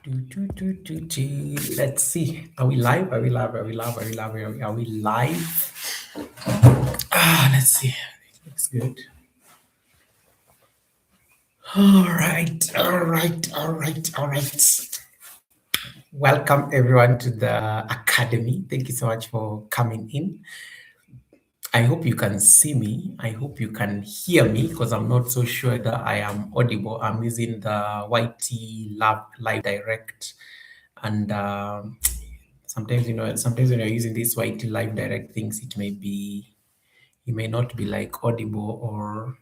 Let's see. Are we live? Are we live? Are we live? Are we live? Are we live? Let's see. It looks good. All right. All right. All right. All right. Welcome everyone to the Academy. Thank you so much for coming in. I hope you can see me. I hope you can hear me because I'm not so sure that I am audible. I'm using the YT Lab Live Direct, and sometimes when you're using this YT Live Direct things, you may not be like audible, or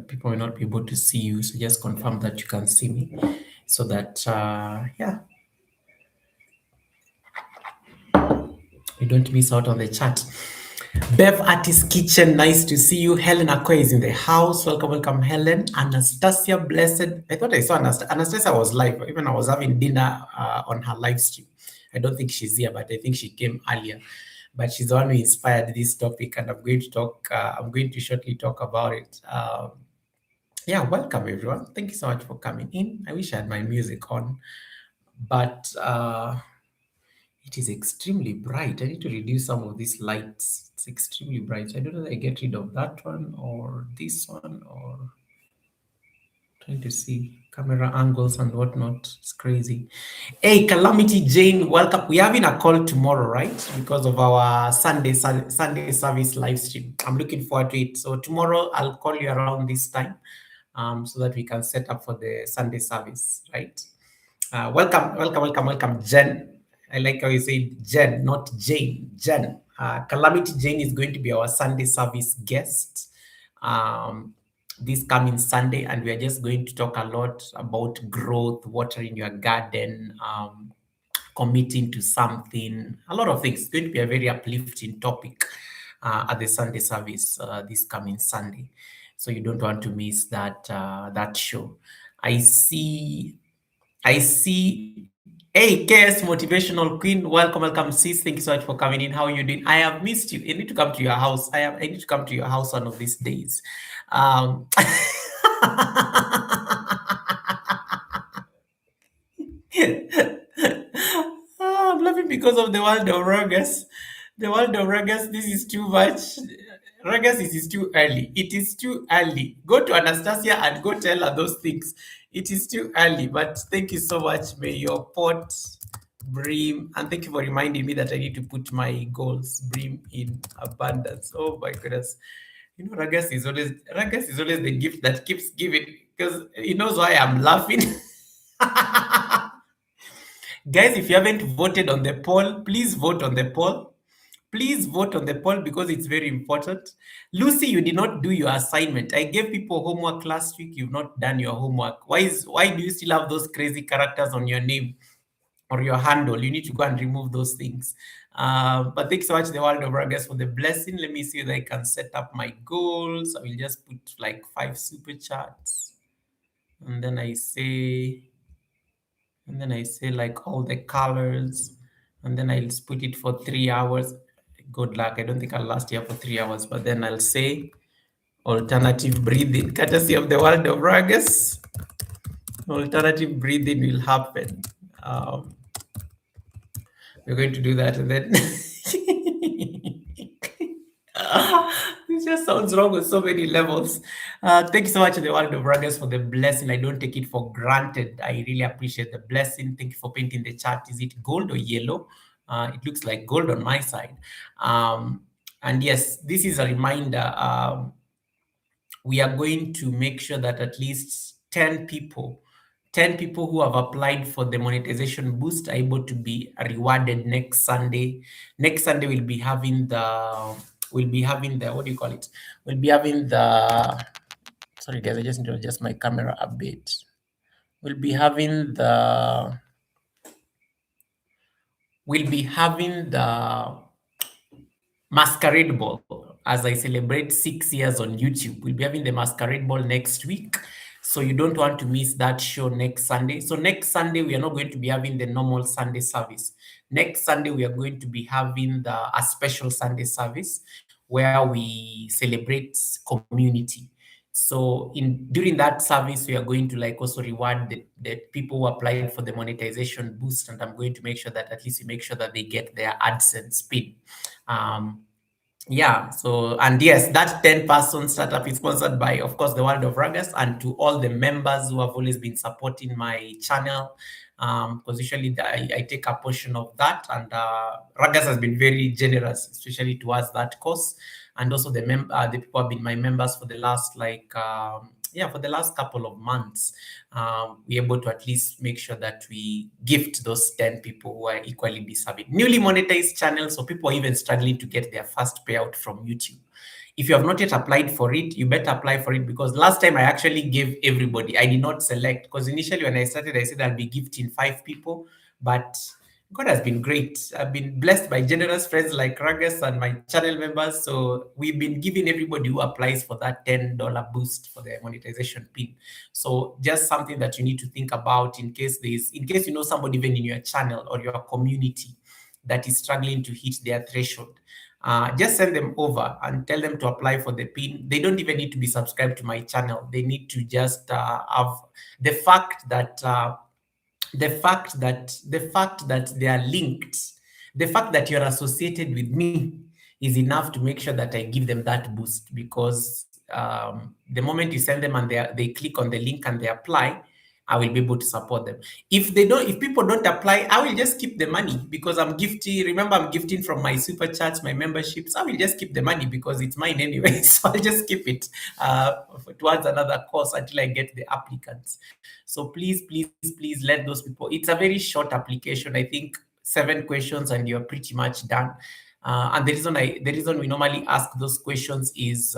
people may not be able to see you. So just confirm that you can see me, so that you don't miss out on the chat. Bev Artist Kitchen, nice to see you. Helen Akwe is in the house. Welcome, welcome, Helen. Anastasia Blessed. I thought I saw Anastasia was live. Even I was having dinner on her live stream. I don't think she's here, but I think she came earlier. But she's the one who inspired this topic, and I'm going to talk. I'm going to shortly talk about it. Welcome everyone. Thank you so much for coming in. I wish I had my music on, but it is extremely bright. I need to reduce some of these lights. It's extremely bright. I don't know if I get rid of that one or this one, or trying to see camera angles and whatnot. It's crazy. Hey, Calamity Jane, welcome. We're having a call tomorrow, right? Because of our Sunday service live stream. I'm looking forward to it. So tomorrow I'll call you around this time, so that we can set up for the Sunday service, right? Welcome, Jen. I like how you say Jen, not Jane. Jen. Calamity Jane is going to be our Sunday service guest this coming Sunday, and we are just going to talk a lot about growth, watering your garden, committing to something, a lot of things. It's going to be a very uplifting topic at the Sunday service this coming Sunday. So you don't want to miss that show. I see Hey, KS Motivational Queen. Welcome, sis. Thank you so much for coming in. How are you doing? I have missed you. I need to come to your house. I need to come to your house one of these days. I'm laughing because of the world of Ruggers. The world of Ruggers, this is too much. Ruggers, it is too early. It is too early. Go to Anastasia and go tell her those things. It is too early, but thank you so much. May your pot brim, and thank you for reminding me that I need to put my goals brim in abundance. Oh my goodness. You know, Ruggers is always the gift that keeps giving, because he knows why I'm laughing. Guys, if you haven't voted on the poll, please vote on the poll. Please vote on the poll because it's very important. Lucy, you did not do your assignment. I gave people homework last week. You've not done your homework. Why do you still have those crazy characters on your name or your handle? You need to go and remove those things. But thanks so much, the world of Ragas, for the blessing. Let me see if I can set up my goals. I will just put like 5 super chats. And then I say like all the colors, and then I'll put it for 3 hours. Good luck. I don't think I'll last here for 3 hours, but then I'll say alternative breathing, courtesy of the world of Ragas. Alternative breathing will happen. We're going to do that, and then this just sounds wrong on so many levels. Thank you so much to the world of Ragas for the blessing. I don't take it for granted. I really appreciate the blessing. Thank you for painting the chart. Is it gold or yellow? It looks like gold on my side. And yes, this is a reminder. We are going to make sure that at least 10 people who have applied for the monetization boost are able to be rewarded next Sunday. Next Sunday we'll be having the what do you call it? We'll be having the sorry guys, I just need to adjust my camera a bit. We'll be having the masquerade ball as I celebrate 6 years on YouTube. We'll be having the masquerade ball next week. So you don't want to miss that show next Sunday. So next Sunday, we are not going to be having the normal Sunday service. Next Sunday, we are going to be having a special Sunday service where we celebrate community. So in during that service, we are going to like also reward the people who applied for the monetization boost, and I'm going to make sure that at least we make sure that they get their AdSense pin. Um, yeah, so and yes, that 10-person startup is sponsored by, of course, the World of Ruggers, and to all the members who have always been supporting my channel. Because usually I take a portion of that, and Ruggers has been very generous, especially towards that cause. And also the people have been my members for the last for the last couple of months. We're able to at least make sure that we gift those 10 people who are equally deserving. Newly monetized channels, so people are even struggling to get their first payout from YouTube. If you have not yet applied for it, you better apply for it, because last time I actually gave everybody. I did not select, because initially when I started, I said I'll be gifting 5 people, but God has been great. I've been blessed by generous friends like Ragas and my channel members. So we've been giving everybody who applies for that $10 boost for their monetization pin. So just something that you need to think about in case you know somebody even in your channel or your community that is struggling to hit their threshold. Just send them over and tell them to apply for the pin. They don't even need to be subscribed to my channel. They need to just have the fact that they are linked, the fact that you're associated with me is enough to make sure that I give them that boost, because the moment you send them and they click on the link and they apply, I will be able to support them. If people don't apply, I will just keep the money, because I'm gifting. Remember, I'm gifting from my super chats, my memberships. I will just keep the money because it's mine anyway. So I'll just keep it towards another course until I get the applicants. So please let those people. It's a very short application. I think 7 questions and you're pretty much done. And the reason we normally ask those questions is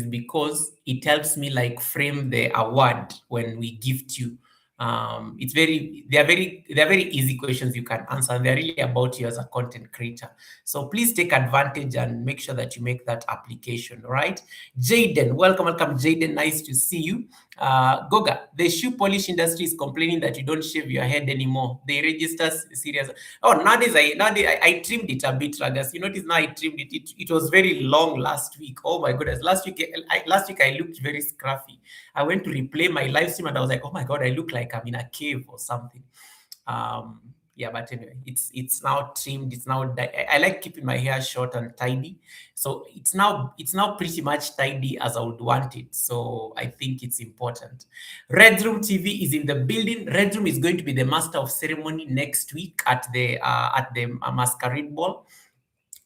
because it helps me like frame the award when we gift you. They're very easy questions you can answer, and they're really about you as a content creator. So please take advantage and make sure that you make that application. Right, Jaden, welcome, Jaden, nice to see you. Goga, the shoe polish industry is complaining that you don't shave your head anymore. They register serious. Oh, nowadays I trimmed it a bit, Ragas. You notice now I trimmed it. It was very long last week. Oh my goodness. Last week I looked very scruffy. I went to replay my live stream and I was like, oh my God, I look like I'm in a cave or something. Yeah, but anyway, it's now trimmed. It's now I like keeping my hair short and tidy, so it's now pretty much tidy as I would want it. So I think it's important. Red Room TV is in the building. Red Room is going to be the master of ceremony next week at the masquerade ball.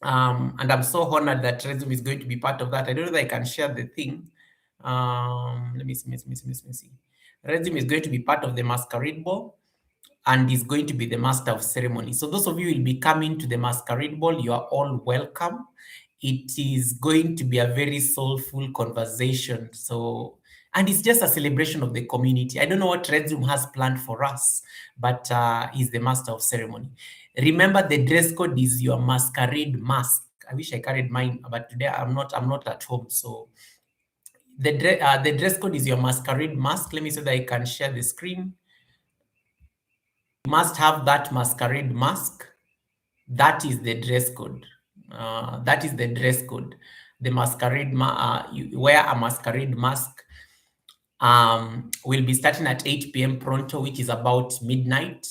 And I'm so honored that Red Room is going to be part of that. I don't know if I can share the thing. Let me see. Red Room is going to be part of the masquerade ball and is going to be the master of ceremony. So those of you who will be coming to the masquerade ball, you are all welcome. It is going to be a very soulful conversation. So, and it's just a celebration of the community. I don't know what Red Room has planned for us, but he's the master of ceremony. Remember, the dress code is your masquerade mask. I wish I carried mine, but today I'm not at home. So the dress code is your masquerade mask. Let me see that I can share the screen. Must have that masquerade mask. That is the dress code. That is the dress code. The masquerade, you wear a masquerade mask. We'll be starting at 8 p.m. pronto, which is about midnight.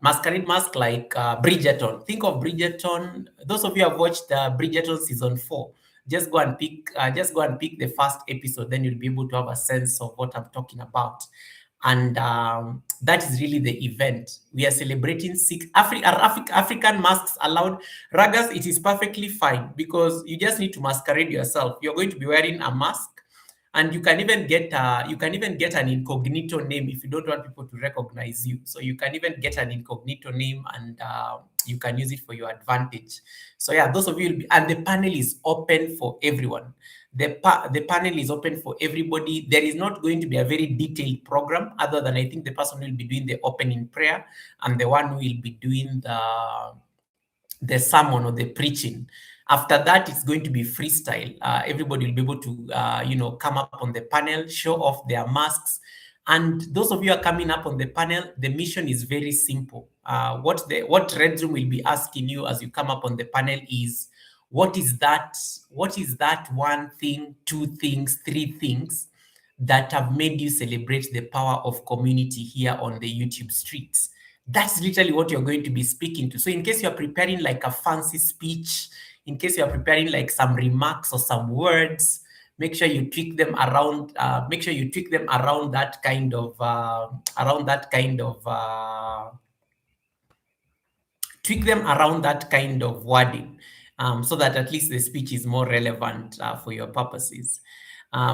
Masquerade mask like Bridgerton. Think of Bridgerton. Those of you who have watched Bridgerton season 4, just go and pick the first episode. Then you'll be able to have a sense of what I'm talking about. And that is really the event. We are celebrating African masks allowed. Ragas, it is perfectly fine because you just need to masquerade yourself. You're going to be wearing a mask, and you can even get an incognito name if you don't want people to recognize you. So you can even get an incognito name, and you can use it for your advantage. So yeah, those of you will be, and the panel is open for everyone. The panel is open for everybody. There is not going to be a very detailed program, other than I think the person will be doing the opening prayer and the one who will be doing the sermon or the preaching. After that, it's going to be freestyle. Everybody will be able to, come up on the panel, show off their masks. And those of you who are coming up on the panel, the mission is very simple. What Red Room will be asking you as you come up on the panel is, what is that what is that one thing, two things, three things that have made you celebrate the power of community here on the YouTube streets? That's literally what you're going to be speaking to. So in case you're preparing like a fancy speech, in case you're preparing like some remarks or some words, make sure you tweak them around, that kind of tweak them around that kind of wording, so that at least the speech is more relevant for your purposes.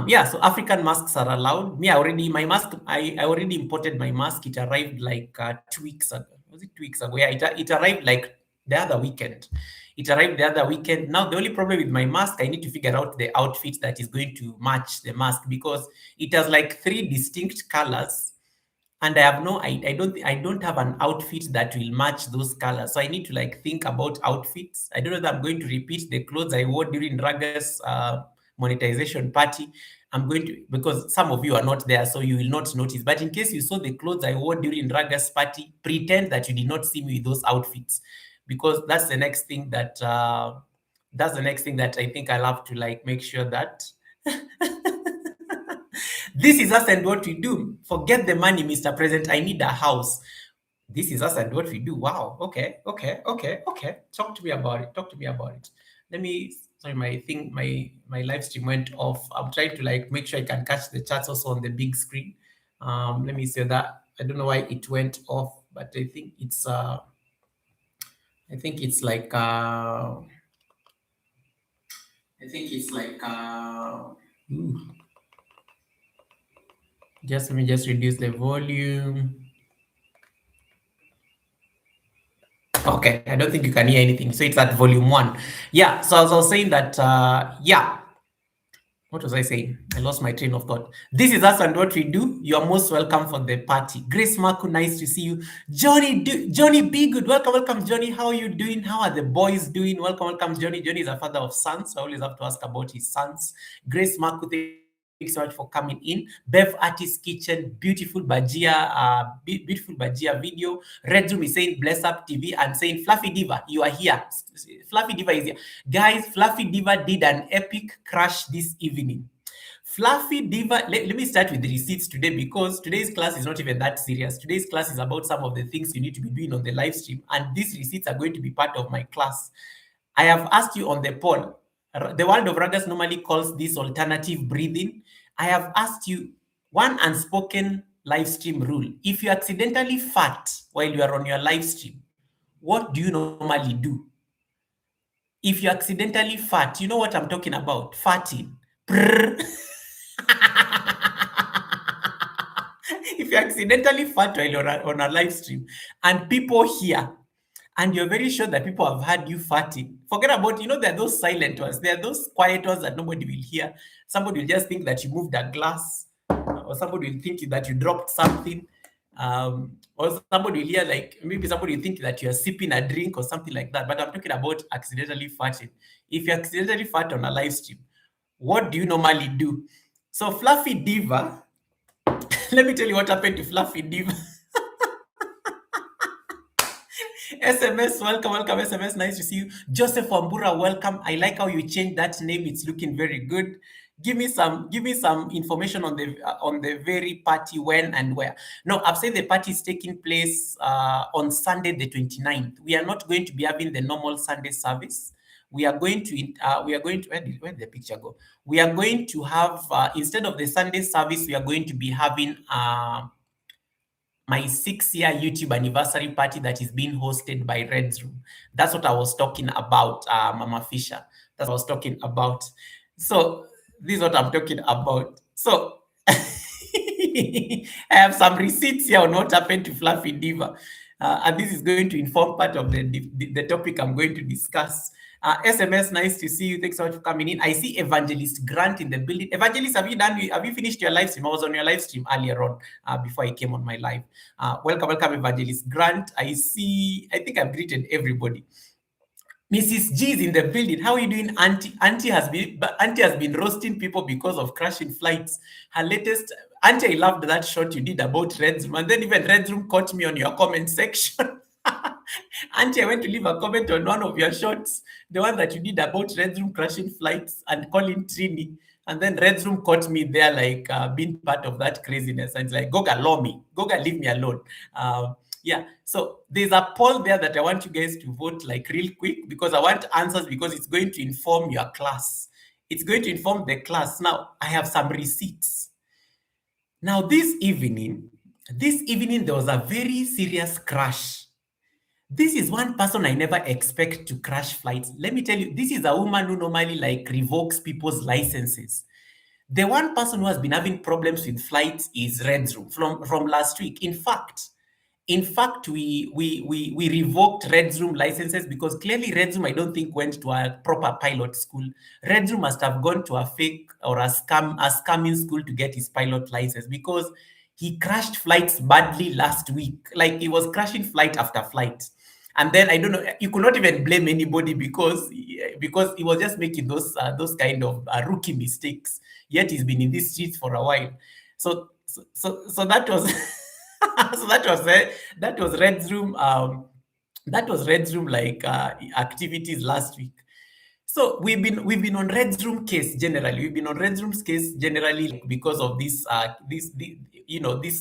Yeah, so African masks are allowed. I already imported my mask. It arrived like 2 weeks ago. Was it 2 weeks ago? Yeah, it arrived like the other weekend. It arrived the other weekend. Now, the only problem with my mask, I need to figure out the outfit that is going to match the mask, because it has like three distinct colors, and I have no, I don't have an outfit that will match those colors. So I need to like think about outfits. I don't know that I'm going to repeat the clothes I wore during Raga's monetization party. I'm going to, because some of you are not there, so you will not notice. But in case you saw the clothes I wore during Raga's party, pretend that you did not see me with those outfits, because that's the next thing that I think I'll have to like make sure that this is us and what we do. Forget the money, Mr. President. I need a house. This is us and what we do. Wow. Okay. Okay. Okay. Okay. Talk to me about it. Talk to me about it. Let me. Sorry, my live stream went off. I'm trying to like make sure I can catch the chats also on the big screen. Let me say that. I don't know why it went off, but I think it's like ooh. Just let me just reduce the volume. Okay, I don't think you can hear anything. So it's at volume 1. Yeah, so as I was saying that, yeah. What was I saying? I lost my train of thought. This is us and what we do. You are most welcome for the party. Grace Marco, nice to see you. Johnny B. Good. Welcome, Johnny. How are you doing? How are the boys doing? Welcome, Johnny. Johnny is a father of sons. So I always have to ask about his sons. Grace Marco, thank you so much for coming in. Bev Artist Kitchen, beautiful Bajia video. Red Room is saying bless up TV and saying Fluffy Diva, you are here. Fluffy Diva is here. Guys, Fluffy Diva did an epic crash this evening. Fluffy Diva, let me start with the receipts today, because today's class is not even that serious. Today's class is about some of the things you need to be doing on the live stream, and these receipts are going to be part of my class. I have asked you on the poll. The world of Ragas normally calls this alternative breathing. I have asked you one unspoken live stream rule. If you accidentally fart while you are on your live stream, what do you normally do? If you accidentally fart, you know what I'm talking about? Farting. If you accidentally fart while you're on a live stream and people hear, and you're very sure that people have heard you farting, forget about, there are those silent ones. There are those quiet ones that nobody will hear. Somebody will just think that you moved a glass, or somebody will think that you dropped something. Or somebody will hear, like, maybe somebody will think that you're sipping a drink or something like that. But I'm talking about accidentally farting. If you accidentally fart on a live stream, what do you normally do? So Fluffy Diva, let me tell you what happened to Fluffy Diva. SMS, welcome, SMS, nice to see you. Joseph Wambura, welcome. I like how you changed that name. It's looking very good. Give me some information on the very party, when and where. No, I've said the party is taking place on Sunday the 29th. We are not going to be having the normal Sunday service. We are going to where did the picture go? We are going to have, instead of the Sunday service, we are going to be having my 6-year YouTube anniversary party that is being hosted by Red's Room. That's what I was talking about, Mama Fisher. That's what I was talking about. So this is what I'm talking about. So I have some receipts here on what happened to Fluffy Diva. And this is going to inform part of the topic I'm going to discuss. SMS, nice to see you. Thanks so much for coming in. I see Evangelist Grant in the building. Evangelist, have you finished your live stream? I was on your live stream earlier on before I came on my live. Welcome, Evangelist Grant. I think I've greeted everybody. Mrs. G is in the building. How are you doing, Auntie? Auntie has been roasting people because of crashing flights. Her latest, Auntie, I loved that shot you did about Red's Room. And then even Red's Room caught me on your comment section. Auntie, I went to leave a comment on one of your shots, the one that you did about Red Room crashing flights and calling Trini. And then Red Room caught me there, like being part of that craziness. And it's like, Goga, law me. Goga, leave me alone. Yeah. So there's a poll there that I want you guys to vote like real quick because I want answers because it's going to inform your class. It's going to inform the class. Now, I have some receipts. Now, this evening, there was a very serious crash. This is one person I never expect to crash flights. Let me tell you, this is a woman who normally like revokes people's licenses. The one person who has been having problems with flights is Redzroom from last week. In fact, we revoked Redzroom licenses because clearly Redzroom I don't think went to a proper pilot school. Redzroom must have gone to a fake or a scamming school to get his pilot license because he crashed flights badly last week. Like he was crashing flight after flight. And then I don't know, you could not even blame anybody because he was just making those kind of rookie mistakes. Yet he's been in these streets for a while. So that was so that was Red's room. That was Red's room like activities last week. So we've been on Red's room case generally. We've been on Red's room's case generally like, because of this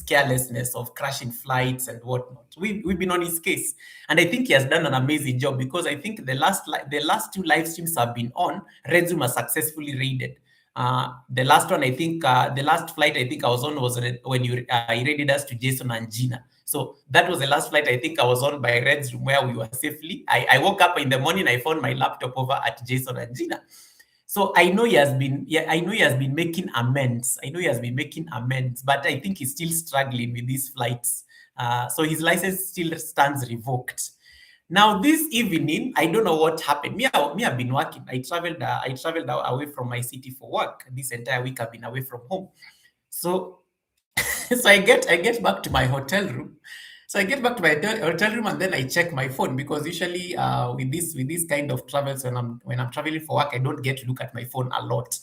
carelessness of crashing flights and whatnot. We've been on his case, and I think he has done an amazing job because I think the last two live streams have been on. Red's room has successfully raided. The last one, I think, the last flight I think I was on was when you raided us to Jason and Gina. So that was the last flight I think I was on by Red's room where we were safely. I woke up in the morning, I found my laptop over at Jason and Gina. So I know he has been making amends. But I think he's still struggling with these flights. So his license still stands revoked. Now this evening, I don't know what happened. I've been working. I traveled away from my city for work. This entire week I've been away from home. So so I get back to my hotel room. So I get back to my hotel room and then I check my phone because usually with this kind of travels when I'm traveling for work I don't get to look at my phone a lot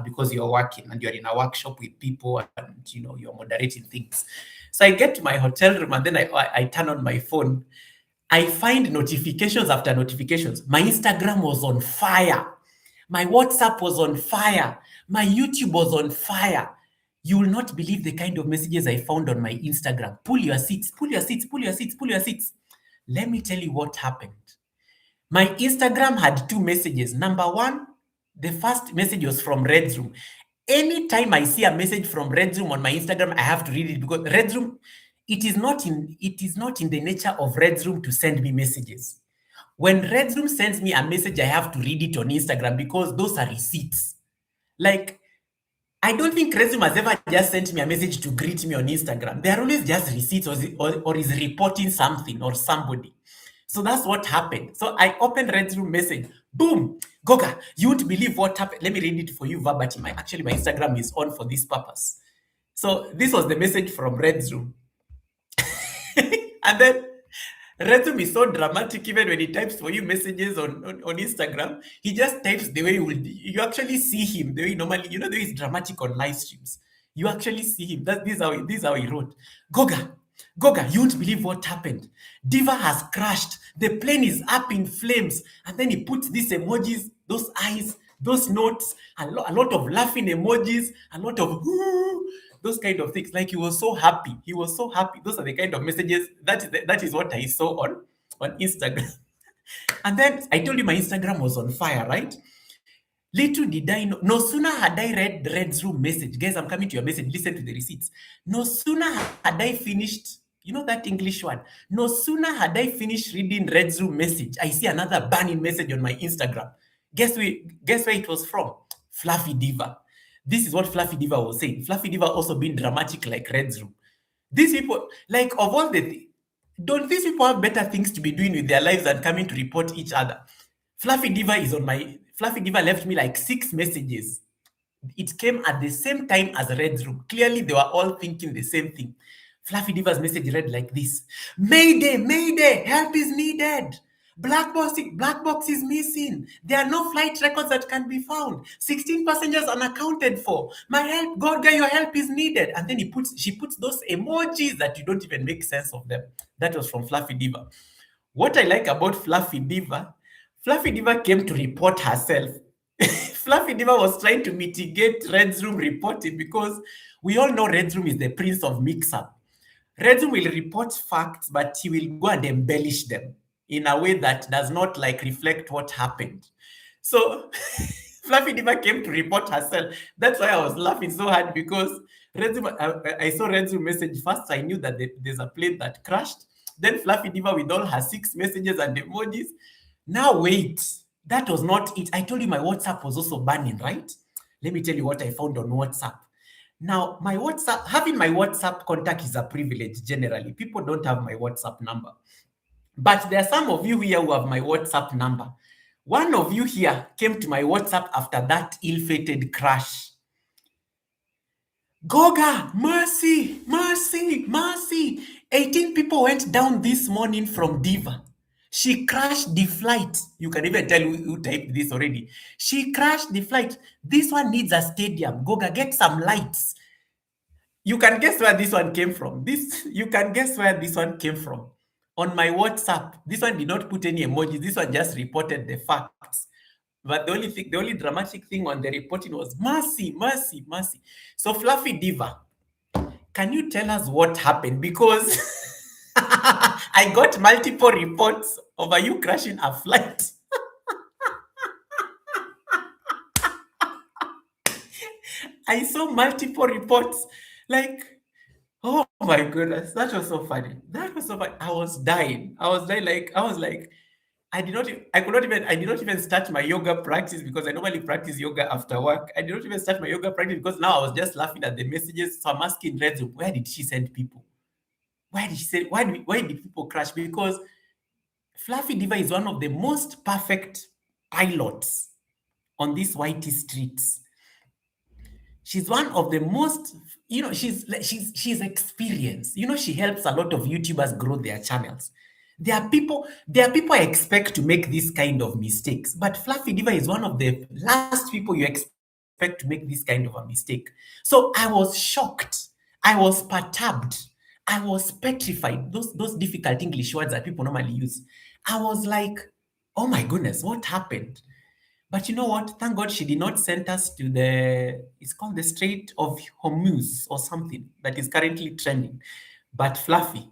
because you're working and you're in a workshop with people and you're moderating things. So I get to my hotel room and then I turn on my phone. I find notifications after notifications. My Instagram was on fire. My WhatsApp was on fire. My YouTube was on fire. You will not believe the kind of messages I found on my Instagram. Pull your seats, pull your seats, pull your seats, pull your seats. Let me tell you what happened. My Instagram had two messages. Number one, the first message was from Red's Room. Anytime I see a message from Red's Room on my Instagram, I have to read it because Red's Room, it is not in the nature of Red's Room to send me messages. When Red's Room sends me a message, I have to read it on Instagram because those are receipts. Like, I don't think Red's Room has ever just sent me a message to greet me on Instagram. They are always just receipts or is reporting something or somebody. So that's what happened. So I opened Red's Room message. Boom. Goga, you won't believe what happened. Let me read it for you verbatim. Actually, my Instagram is on for this purpose. So this was the message from Red's Room. And then Redzoom is so dramatic even when he types for you messages on Instagram. He just types the way you actually see him, the way normally, the way he's dramatic on live streams. You actually see him. This is how he wrote. Goga, you won't believe what happened. Diva has crashed. The plane is up in flames. And then he puts these emojis, those eyes, those notes, a lot of laughing emojis, a lot of those kind of things. Like he was so happy. He was so happy. Those are the kind of messages. That is what I saw on Instagram. And then I told you my Instagram was on fire, right? Little did I know. No sooner had I read Red's Room message. Guys, I'm coming to your message. Listen to the receipts. No sooner had I finished, that English one. No sooner had I finished reading Red's Room message, I see another burning message on my Instagram. Guess where it was from? Fluffy Diva. This is what Fluffy Diva was saying. Fluffy Diva also being dramatic like Red's Room. These people, like of all don't these people have better things to be doing with their lives than coming to report each other? Fluffy Diva left me like 6 messages. It came at the same time as Red's Room. Clearly, they were all thinking the same thing. Fluffy Diva's message read like this: Mayday, Mayday, help is needed. Black box is missing. There are no flight records that can be found. 16 passengers unaccounted for. My help, God, guy, your help is needed. And then she puts those emojis that you don't even make sense of them. That was from Fluffy Diva. What I like about Fluffy Diva came to report herself. Fluffy Diva was trying to mitigate Red's Room reporting because we all know Red's Room is the prince of mix-up. Red's Room will report facts, but he will go and embellish them in a way that does not like reflect what happened. So Fluffy Diva came to report herself. That's why I was laughing so hard because I saw Renzo message first. I knew that there's a plane that crashed. Then Fluffy Diva with all her 6 messages and emojis. Now wait, that was not it. I told you my WhatsApp was also burning, right? Let me tell you what I found on WhatsApp. Now, having my WhatsApp contact is a privilege generally. People don't have my WhatsApp number. But there are some of you here who have my WhatsApp number. One of you here came to my WhatsApp after that ill-fated crash. Goga, mercy, mercy, mercy. 18 people went down this morning from Diva. She crashed the flight. You can even tell who typed this already. She crashed the flight. This one needs a stadium. Goga, get some lights. You can guess where this one came from. You can guess where this one came from. On my WhatsApp, this one did not put any emojis. This one just reported the facts. But the only dramatic thing on the reporting was mercy, mercy, mercy. So Fluffy Diva, can you tell us what happened? Because I got multiple reports over you crashing a flight. I saw multiple reports. Like, oh my goodness, that was so funny. That was so funny. I was dying. I was like, I did not even start my yoga practice because I normally practice yoga after work. I did not even start my yoga practice because now I was just laughing at the messages. So I'm asking Redzo, where did she send people? Why did people crash? Because Fluffy Diva is one of the most perfect pilots on these whitey streets. She's one of the most, she's experienced. She helps a lot of YouTubers grow their channels. There are people I expect to make this kind of mistakes, but Fluffy Diva is one of the last people you expect to make this kind of a mistake. So I was shocked. I was perturbed. I was petrified. Those difficult English words that people normally use. I was like, oh my goodness, what happened? But you know what? Thank God she did not send us to it's called the Strait of Hormuz or something that is currently trending. But Fluffy.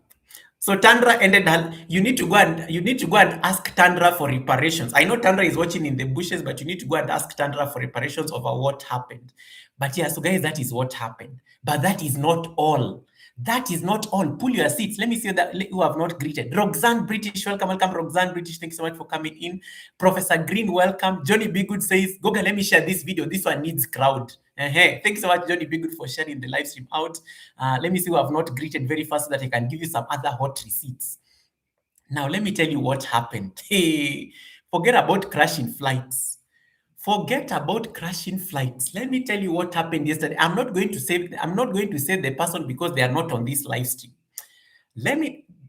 So Tandra ended her. You need to go and ask Tandra for reparations. I know Tandra is watching in the bushes, but you need to go and ask Tandra for reparations over what happened. But yeah, so guys, that is what happened. But that is not all. That is not all. Pull your seats. Let me see that who have not greeted. Roxanne British, welcome. Roxanne British, thanks so much for coming in. Professor Green, welcome. Johnny Biggood says, Goga, let me share this video. This one needs crowd. Thanks so much, Johnny Biggood, for sharing the live stream out. Let me see who have not greeted very fast so that I can give you some other hot receipts. Now, let me tell you what happened. Hey, forget about crashing flights. Forget about crashing flights. Let me tell you what happened yesterday. I'm not going to say the person because they are not on this live stream.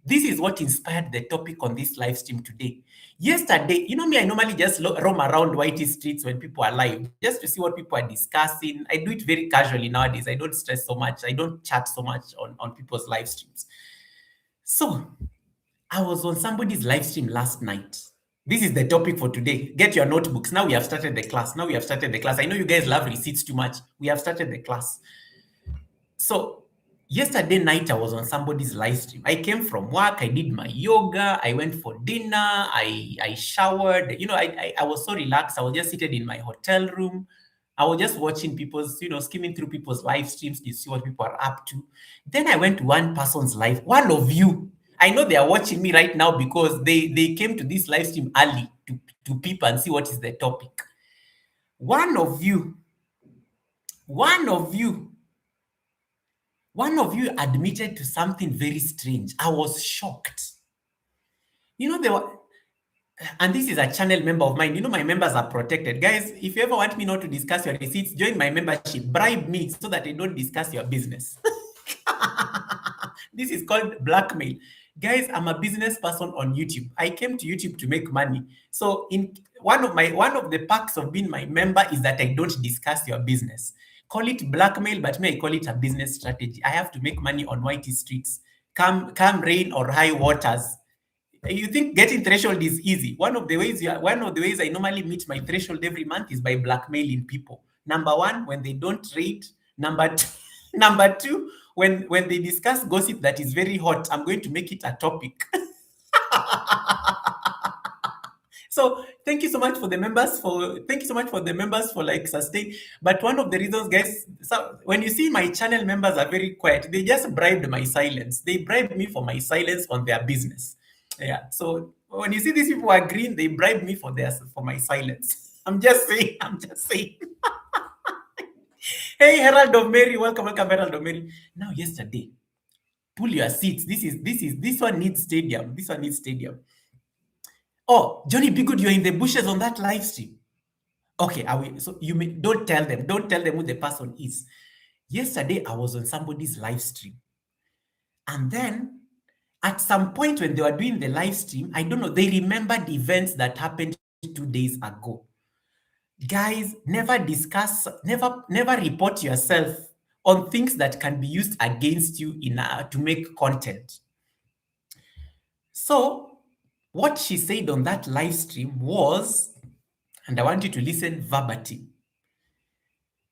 This is what inspired the topic on this live stream today. Yesterday, me, I normally just roam around Whitey streets when people are live, just to see what people are discussing. I do it very casually nowadays. I don't stress so much. I don't chat so much on people's live streams. So I was on somebody's live stream last night. This is the topic for today. Get your notebooks. Now we have started the class. I know you guys love receipts too much. We have started the class. So yesterday night, I was on somebody's live stream. I came from work. I did my yoga. I went for dinner. I showered. I was so relaxed. I was just seated in my hotel room. I was just watching skimming through people's live streams to see what people are up to. Then I went to one person's live. One of you, I know they are watching me right now because they came to this live stream early to peep and see what is the topic. One of you admitted to something very strange. I was shocked. And this is a channel member of mine. My members are protected. Guys, if you ever want me not to discuss your receipts, join my membership. Bribe me so that I don't discuss your business. This is called blackmail. Guys, I'm a business person on YouTube. I came to YouTube to make money. So one of the perks of being my member is that I don't discuss your business. Call it blackmail, but me, I call it a business strategy. I have to make money on Whitey streets. Come rain or high waters. You think getting threshold is easy? One of the ways I normally meet my threshold every month is by blackmailing people. Number one, when they don't rate. Number two, number two, when they discuss gossip that is very hot, I'm going to make it a topic. So thank you so much for the members for like sustain. But one of the reasons, guys, so when you see my channel members are very quiet, they just bribed my silence. They bribed me for my silence on their business. Yeah. So when you see these people are green, they bribe me for my silence. I'm just saying. I'm just saying. Hey, Herald of Mary, welcome, Herald of Mary. Now, yesterday, pull your seats. This one needs stadium. This one needs stadium. Oh, Johnny Be Good, you're in the bushes on that live stream. Okay, I will. So you may don't tell them. Don't tell them who the person is. Yesterday, I was on somebody's live stream, and then at some point when they were doing the live stream, I don't know. They remembered events that happened 2 days ago. Guys, never report yourself on things that can be used against you to make content. So, what she said on that live stream was, and I want you to listen verbatim.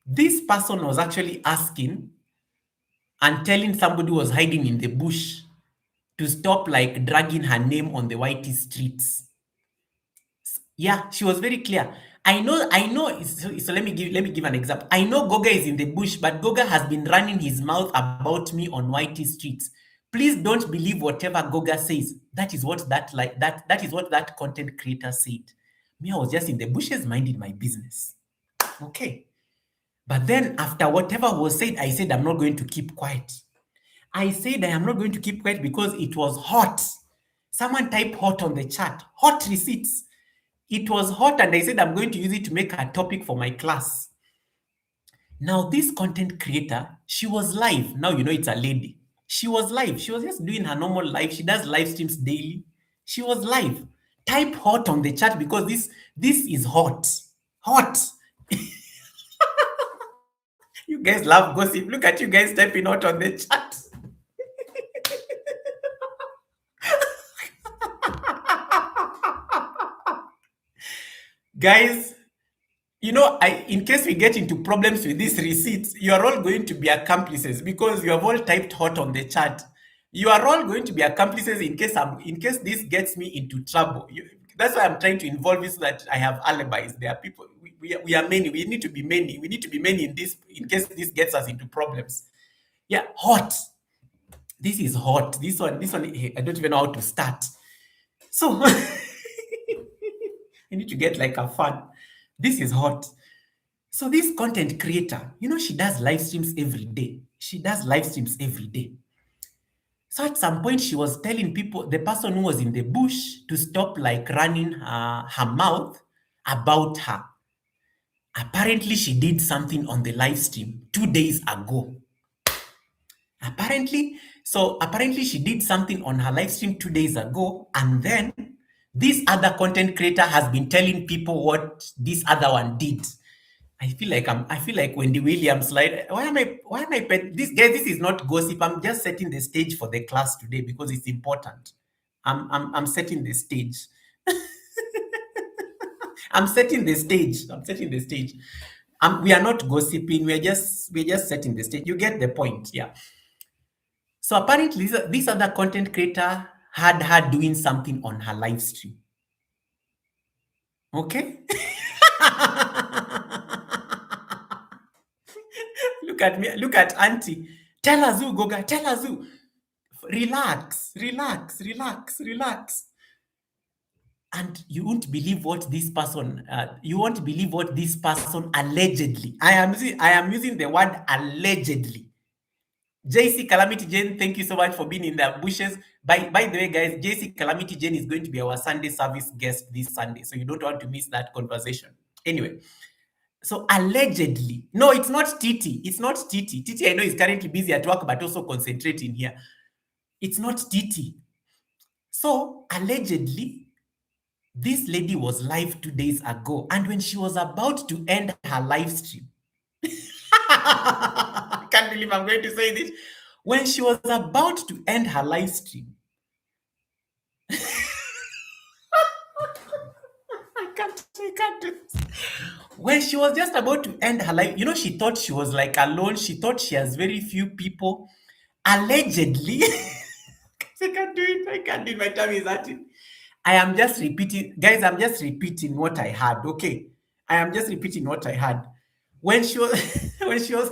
This person was actually asking and telling somebody who was hiding in the bush to stop like dragging her name on the whitey streets. Yeah, she was very clear. I know. So let me give an example. I know Goga is in the bush, but Goga has been running his mouth about me on whitey streets. Please don't believe whatever Goga says. That is what that is what that content creator said. Me, I was just in the bushes minding my business. Okay. But then after whatever was said, I said I'm not going to keep quiet. I said I am not going to keep quiet because it was hot. Someone type hot on the chat. Hot receipts. It was hot, and I said I'm going to use it to make a topic for my class. Now, this content creator, she was live. Now you know it's a lady. She was live. She was just doing her normal life. She does live streams daily. She was live. Type hot on the chat because this is hot. Hot. You guys love gossip. Look at you guys typing out on the chat. Guys, you know, in case we get into problems with these receipts, you are all going to be accomplices because you have all typed hot on the chat. You are all going to be accomplices in case this gets me into trouble. That's why I'm trying to involve you so that I have alibis. There are people. We are many. We need to be many. We need to be many in case this gets us into problems. Yeah, hot. This is hot. This one. I don't even know how to start. So I need to get like a fun. This is hot. So this content creator, you know, she does live streams every day. She does live streams every day. So at some point, she was telling people, the person who was in the bush, to stop like running her mouth about her. Apparently, she did something on the live stream 2 days ago. Apparently, she did something on her live stream 2 days ago, and then this other content creator has been telling people what this other one did. I feel like Wendy Williams. Like, this is not gossip. I'm just setting the stage for the class today because it's important. I'm setting the stage. I'm setting the stage. I'm setting the stage. We are not gossiping. We're just setting the stage. You get the point, yeah. So apparently, this other content creator had her doing something on her live stream. Okay. Look at me. Look at Auntie. Tell us who, Goga. Tell us who. Relax. Relax. Relax. Relax. And you won't believe what this person. You won't believe what this person allegedly. I am using the word allegedly. JC Calamity Jane, thank you so much for being in the bushes. By the way, guys, JC Calamity Jane is going to be our Sunday service guest this Sunday, so you don't want to miss that conversation. Anyway, so allegedly, no, it's not Titi. It's not Titi. Titi, I know, is currently busy at work, but also concentrating here. It's not Titi. So allegedly, this lady was live 2 days ago, and when she was about to end her live stream, I can't believe I'm going to say this. When she was about to end her live stream, I can't do this. When she was just about to end her life, she thought she was like alone. She thought she has very few people. Allegedly, I can't do it. I can't do it. My tummy is hurting. I am just repeating, guys. I'm just repeating what I had. Okay, I am just repeating what I had. When she was, when she was,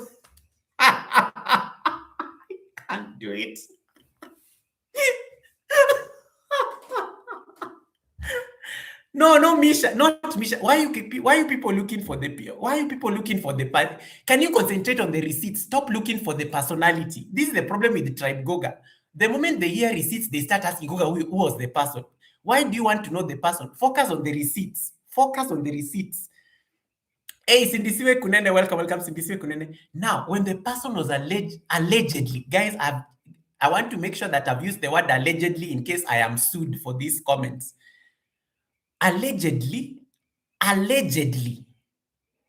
I can't do it. No, no, Misha, not Misha. Why are you people looking for why are you people looking for the part? Can you concentrate on the receipts? Stop looking for the personality. This is the problem with the tribe Goga. The moment they hear receipts, they start asking Goga who was the person. Why do you want to know the person? Focus on the receipts. Focus on the receipts. Hey, Sindisiwe Kunene, welcome, Sindisiwe Kunene. Now, when the person was allegedly, guys, I want to make sure that I've used the word allegedly in case I am sued for these comments. Allegedly.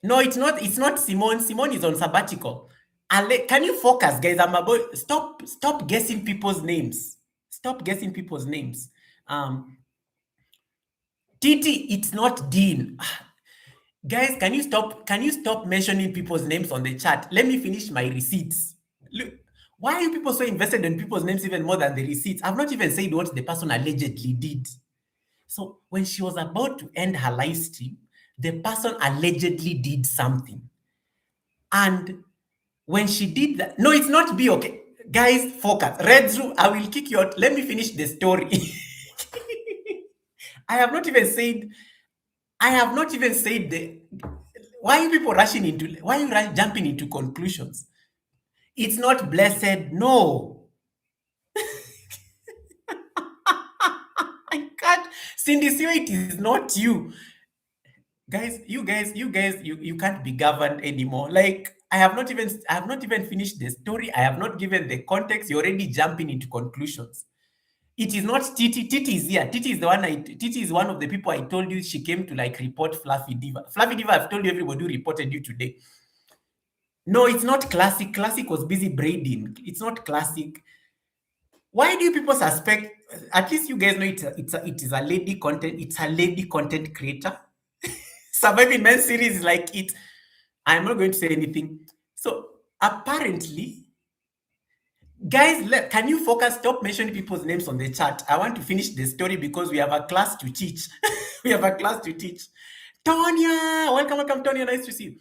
No, it's not Simone. Simone is on sabbatical. Can you focus, guys? Stop guessing people's names. Stop guessing people's names. Titi, it's not Dean. Guys, can you stop mentioning people's names on the chat? Let me finish my receipts. Look, why are you people so invested in people's names even more than the receipts? I've not even said what the person allegedly did. So when she was about to end her live stream, the person allegedly did something. And when she did that, no, it's not B, okay. Guys, focus. Red Zoo, I will kick you out. Let me finish the story. I have not even said the. Why are you people rushing into? Why are you jumping into conclusions? It's not blessed. No. I can't. Cindy, it is not you. Guys, you can't be governed anymore. Like I have not even finished the story. I have not given the context. You're already jumping into conclusions. It is not Titi. Titi is here. Titi is one of the people I told you she came to like report Fluffy Diva. Fluffy Diva, I've told you everybody who reported you today. No, it's not Classic. Classic was busy braiding. It's not Classic. Why do you people suspect? At least you guys know it is a lady content. It's a lady content creator. Surviving Men series is like it. I'm not going to say anything. So apparently, guys, can you focus? Stop mentioning people's names on the chat. I want to finish the story because we have a class to teach. We have a class to teach. Tonya, welcome, Tonya. Nice to see you.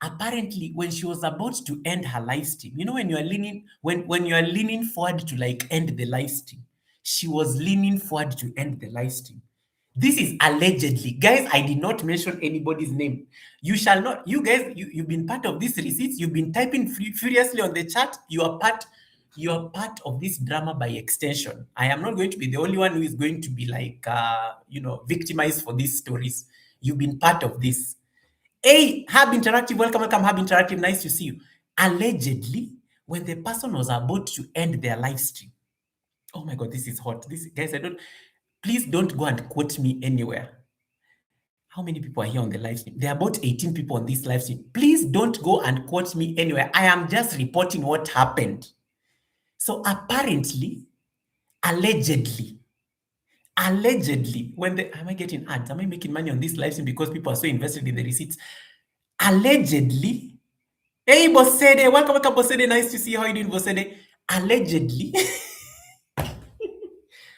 Apparently, when she was about to end her live stream, when you are leaning forward to like end the live stream, she was leaning forward to end the live stream. This is allegedly. Guys, I did not mention anybody's name. You shall not. You guys, you've been part of this receipts. You've been typing furiously on the chat. You are part of this drama by extension. I am not going to be the only one who is going to be like, victimized for these stories. You've been part of this. Hey, Hub Interactive, welcome, Hub Interactive. Nice to see you. Allegedly, when the person was about to end their live stream, oh my God, this is hot. Guys, please don't go and quote me anywhere. How many people are here on the live stream? There are about 18 people on this live stream. Please don't go and quote me anywhere. I am just reporting what happened. So apparently, allegedly, am I getting ads? Am I making money on this live stream because people are so invested in the receipts? Allegedly, hey, Bosede, welcome, Bosede. Nice to see you. How are you doing, Bosede? Allegedly.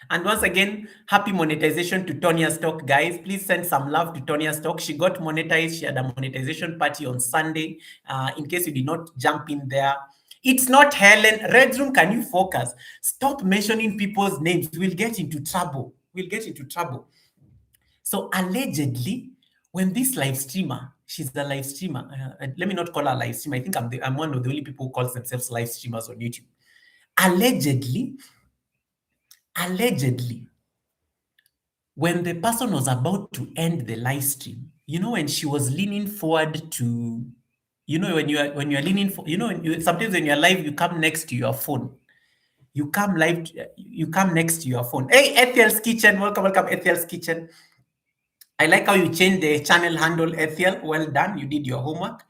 And once again, happy monetization to Tonya Stock, guys. Please send some love to Tonya Stock. She got monetized. She had a monetization party on Sunday. In case you did not jump in there. It's not Helen. Red Room, can you focus? Stop mentioning people's names. We'll get into trouble. So allegedly, when this live streamer, she's the live streamer. Let me not call her live streamer. I think I'm one of the only people who calls themselves live streamers on YouTube. Allegedly, when the person was about to end the live stream, when she was leaning forward to, when you're leaning for, sometimes when you're live, you come next to your phone. You come next to your phone. Hey, Ethel's Kitchen, welcome, Ethel's Kitchen. I like how you changed the channel handle, Ethel. Well done, you did your homework.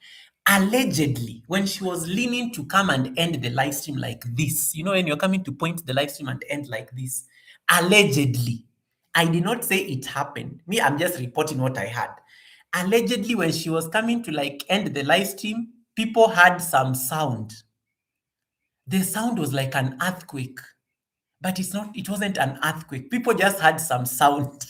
Allegedly, when she was leaning to come and end the live stream like this, when you're coming to point the live stream and end like this, allegedly, I did not say it happened. Me, I'm just reporting what I had. Allegedly, when she was coming to like end the live stream, people had some sound. The sound was like an earthquake, but it wasn't an earthquake. People just had some sound.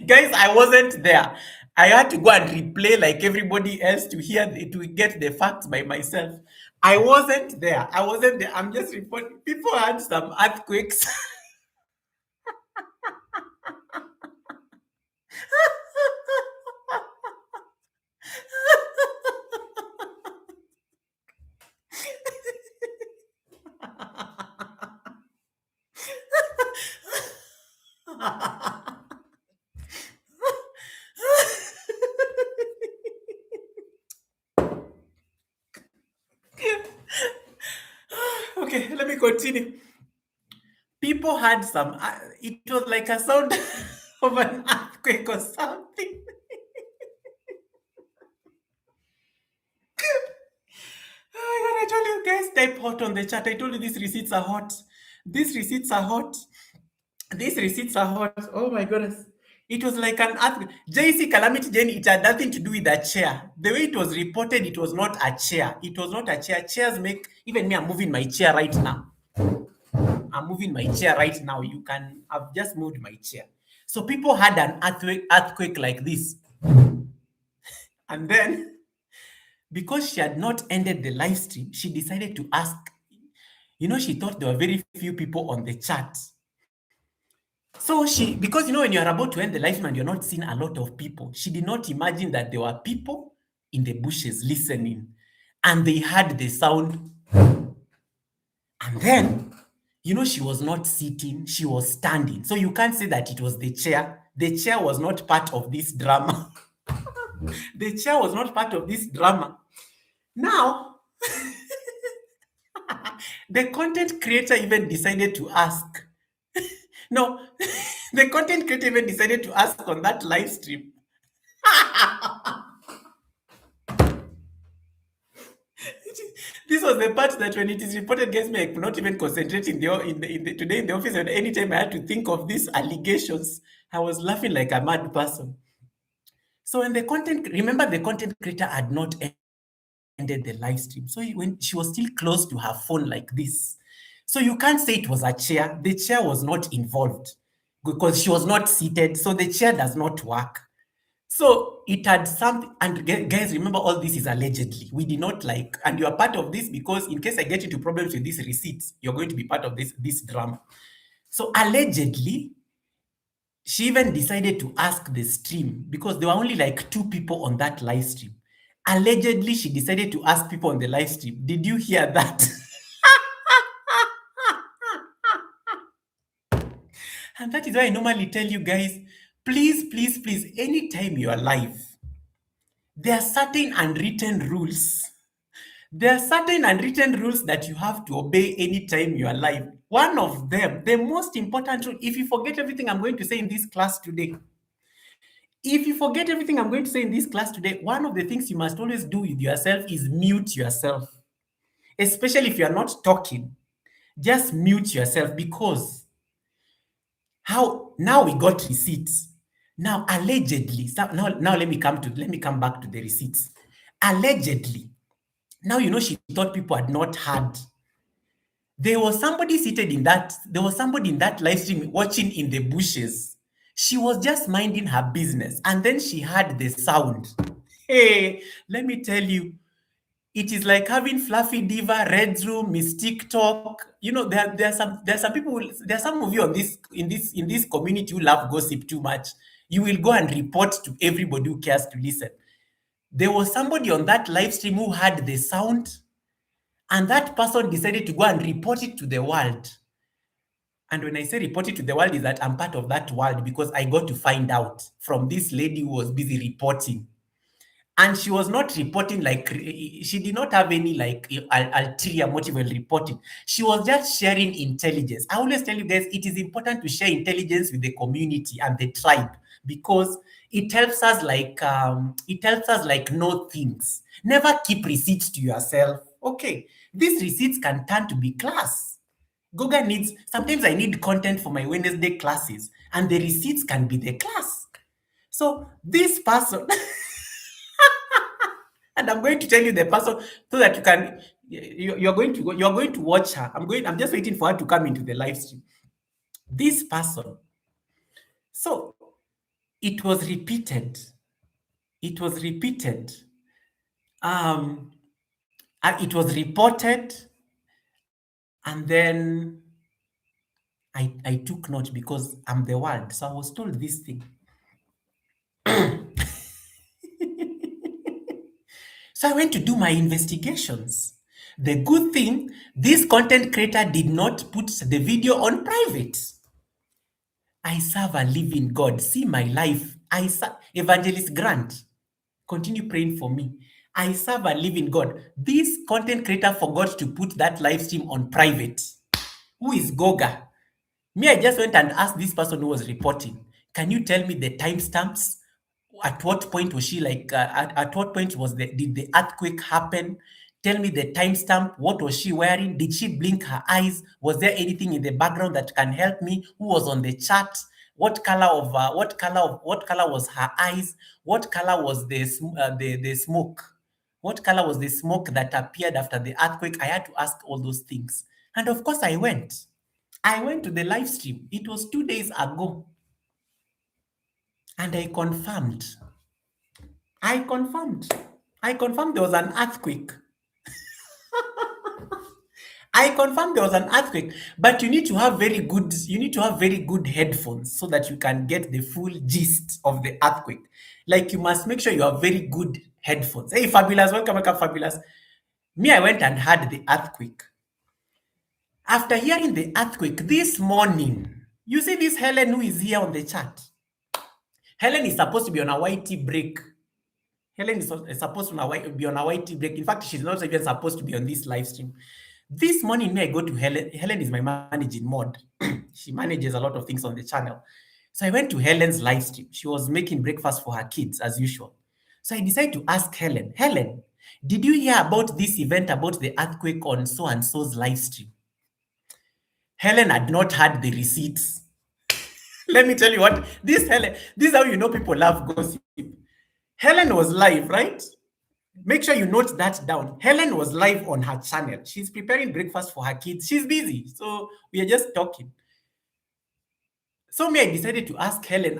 Guys, I wasn't there. I had to go and replay like everybody else to get the facts by myself. I wasn't there. I wasn't there. I'm just reporting. People had some earthquakes. Okay, let me continue. People had some, it was like a sound of an earthquake or something. Oh my God, I told you guys, type hot on the chat. I told you these receipts are hot. These receipts are hot. These receipts are hot. Oh my goodness. It was like an earthquake. JC Calamity Jane, it had nothing to do with a chair. The way it was reported, it was not a chair. It was not a chair. Chairs make, even me, I'm moving my chair right now. I'm moving my chair right now. I've just moved my chair. So people had an earthquake like this. And then, because she had not ended the live stream, she decided to ask. She thought there were very few people on the chat. So because when you're about to end the live stream and you're not seeing a lot of people, she did not imagine that there were people in the bushes listening and they had the sound. And then, she was not sitting, she was standing. So you can't say that it was the chair. The chair was not part of this drama. The chair was not part of this drama. Now, the content creator even decided to ask. No, the content creator even decided to ask on that live stream. This was the part that when it is reported against me, I could not even concentrate today in the office. And anytime I had to think of these allegations, I was laughing like a mad person. So when remember the content creator had not ended the live stream. So when she was still close to her phone like this. So you can't say it was a chair. The chair was not involved because she was not seated. So the chair does not work. So it had something, and guys, remember all this is allegedly. We did not and you are part of this because in case I get into problems with these receipts, you're going to be part of this drama. So allegedly, she even decided to ask the stream because there were only like 2 people on that live stream. Allegedly, she decided to ask people on the live stream. Did you hear that? And that is why I normally tell you guys, please, please, please, anytime you are live, there are certain unwritten rules. There are certain unwritten rules that you have to obey anytime you are live. One of them, the most important rule, if you forget everything I'm going to say in this class today, one of the things you must always do with yourself is mute yourself. Especially if you are not talking, just mute yourself because now we got receipts. Now allegedly, now let me come back to the receipts. Allegedly, now she thought people had not heard. There was somebody in that live stream watching in the bushes. She was just minding her business and then she heard the sound. Hey, let me tell you, it is like having Fluffy Diva, Red Room, Mystique Talk. There are some people. There are some of you in this community who love gossip too much. You will go and report to everybody who cares to listen. There was somebody on that live stream who had the sound, and that person decided to go and report it to the world. And when I say report it to the world, is that I'm part of that world because I got to find out from this lady who was busy reporting. And she was not reporting like she did not have any like ulterior motive while reporting. She was just sharing intelligence. I always tell you guys, it is important to share intelligence with the community and the tribe, because it helps us like know things. Never keep receipts to yourself. Okay, these receipts can turn to be class. Goga needs, sometimes I need content for my Wednesday classes, and the receipts can be the class. So this person, and I'm going to tell you the person so that you can, you're going to go, you're going to watch her. I'm just waiting for her to come into the live stream. This person. So it was repeated. It was repeated. Um, it was reported, and then I took note because I'm the word. So I was told this thing. So I went to do my investigations. The good thing, this content creator did not put the video on private. I serve a living God. See my life. Evangelist Grant, continue praying for me. I serve a living God. This content creator forgot to put that live stream on private. Who is Goga? Me, I just went and asked this person who was reporting, can you tell me the timestamps? At what point was she like, at what point did the earthquake happen? Tell me the timestamp. What was she wearing? Did she blink her eyes? Was there anything in the background that can help me? Who was on the chat? What color was her eyes? What color was the smoke? What color was the smoke that appeared after the earthquake? I had to ask all those things. And of course, I went. I went to the live stream. It was 2 days ago. And I confirmed. I confirmed. I confirmed there was an earthquake. I confirmed there was an earthquake, but you need to have very good headphones so that you can get the full gist of the earthquake. Like you must make sure you have very good headphones. Hey, Fabulous, welcome, Fabulous. Me, I went and had the earthquake. After hearing the earthquake this morning, you see this Helen who is here on the chat. Helen is supposed to be on a YT break. Helen is supposed to be on a YT break. In fact, she's not even supposed to be on this live stream. This morning, I go to Helen. Helen is my managing mod. She manages a lot of things on the channel. So I went to Helen's live stream. She was making breakfast for her kids as usual. So I decided to ask Helen, Helen, did you hear about this event about the earthquake on so and so's live stream? Helen had not had the receipts. Let me tell you what, this is how you know people love gossip. Helen was live, right? Make sure you note that down. Helen was live on her channel. She's preparing breakfast for her kids. She's busy. So we are just talking. So me, I decided to ask Helen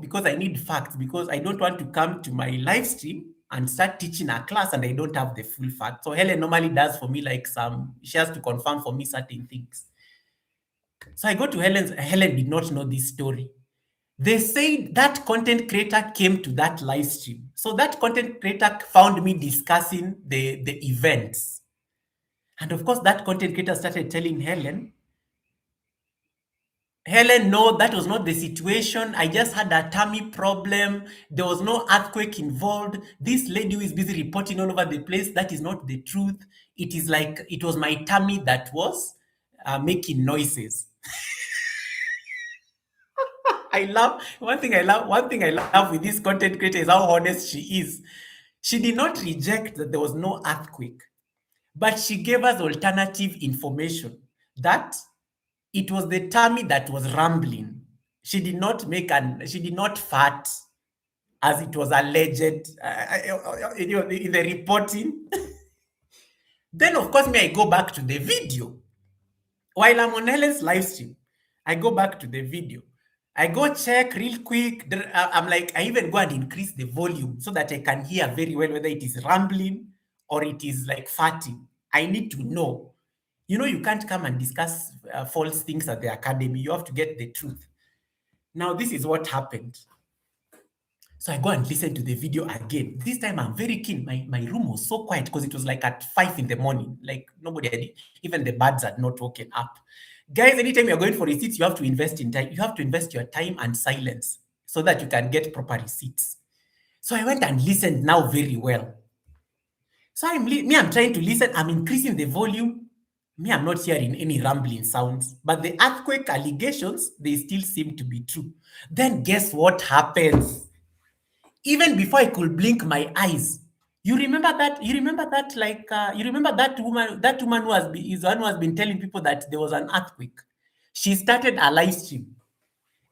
because I need facts, because I don't want to come to my live stream and start teaching a class and I don't have the full facts. So Helen normally does for me like she has to confirm for me certain things. So I go to Helen did not know this story. They said that content creator came to that live stream. So that content creator found me discussing the events. And of course, that content creator started telling Helen, no, that was not the situation. I just had a tummy problem. There was no earthquake involved. This lady who is busy reporting all over the place, that is not the truth. It is like it was my tummy that was making noises. One thing I love with this content creator is how honest she is. She did not reject that there was no earthquake, but she gave us alternative information that it was the tummy that was rumbling. She did not fart as it was alleged in the reporting. Then of course, I go back to the video. While I'm on Helen's live stream, I go back to the video. I go check real quick. I'm like, I even go and increase the volume so that I can hear very well whether it is rambling or it is like farting. I need to know. You can't come and discuss false things at the academy. You have to get the truth. Now, this is what happened. So I go and listen to the video again. This time I'm very keen. My room was so quiet because it was like at 5 in the morning. Like nobody had, even the birds had not woken up. Guys, anytime you're going for receipts, you have to invest in time. You have to invest your time and silence so that you can get proper receipts. So I went and listened now very well. So I'm trying to listen. I'm increasing the volume. I'm not hearing any rambling sounds. But the earthquake allegations, they still seem to be true. Then guess what happens? Even before I could blink my eyes, you remember that? You remember that? You remember that woman? That woman who is the one who has been telling people that there was an earthquake. She started a live stream.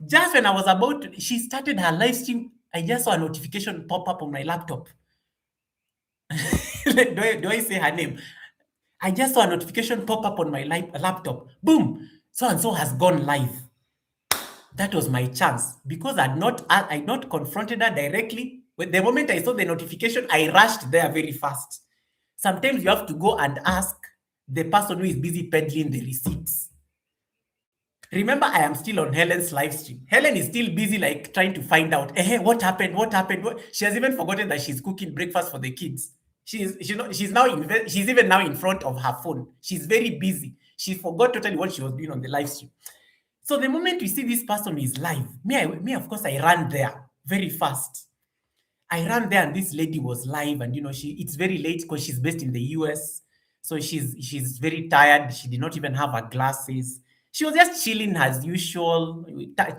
Just when I was about, she started her live stream. I just saw a notification pop up on my laptop. Do I say her name? I just saw a notification pop up on my laptop. Boom! So and so has gone live. That was my chance because I'd not confronted her directly. But the moment I saw the notification, I rushed there very fast. Sometimes you have to go and ask the person who is busy peddling the receipts. Remember, I am still on Helen's live stream. Helen is still busy, like trying to find out, what happened? What happened? She has even forgotten that she's cooking breakfast for the kids. She's even now in front of her phone. She's very busy. She forgot totally what she was doing on the live stream. So the moment we see this person is live, of course, I ran there very fast. I ran there and this lady was live, and it's very late because she's based in the US. So she's very tired. She did not even have her glasses. She was just chilling as usual,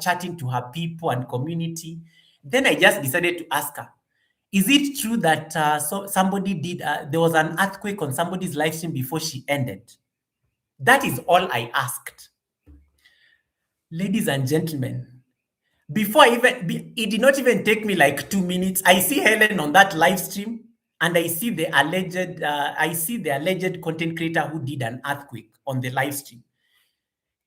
chatting to her people and community. Then I just decided to ask her, is it true that somebody there was an earthquake on somebody's live stream before she ended? That is all I asked. Ladies and gentlemen, it did not even take me like 2 minutes. I see Helen on that live stream, and I see the alleged content creator who did an earthquake on the live stream.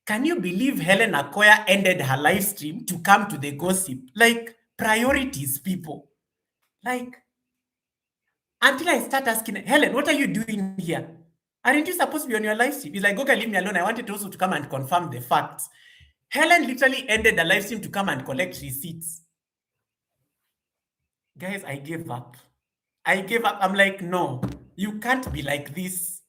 Can you believe Helen Akoya ended her live stream to come to the gossip? Like, priorities, people. Like, until I start asking, Helen, what are you doing here? Aren't you supposed to be on your live stream? He's like, okay, leave me alone. I wanted also to come and confirm the facts. Helen literally ended the live stream to come and collect receipts. Guys, I gave up. I'm like, no, you can't be like this.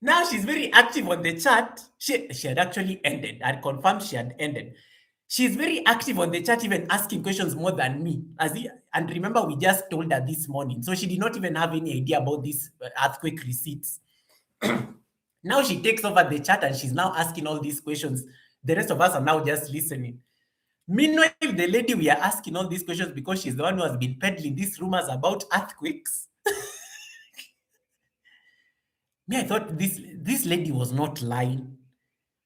Now she's very active on the chat. She had actually ended. I confirmed she had ended. She's very active on the chat, even asking questions more than me. And remember, we just told her this morning. So she did not even have any idea about these earthquake receipts. Now she takes over the chat and she's now asking all these questions. The rest of us are now just listening. Meanwhile, the lady we are asking all these questions because she's the one who has been peddling these rumors about earthquakes. I thought this lady was not lying.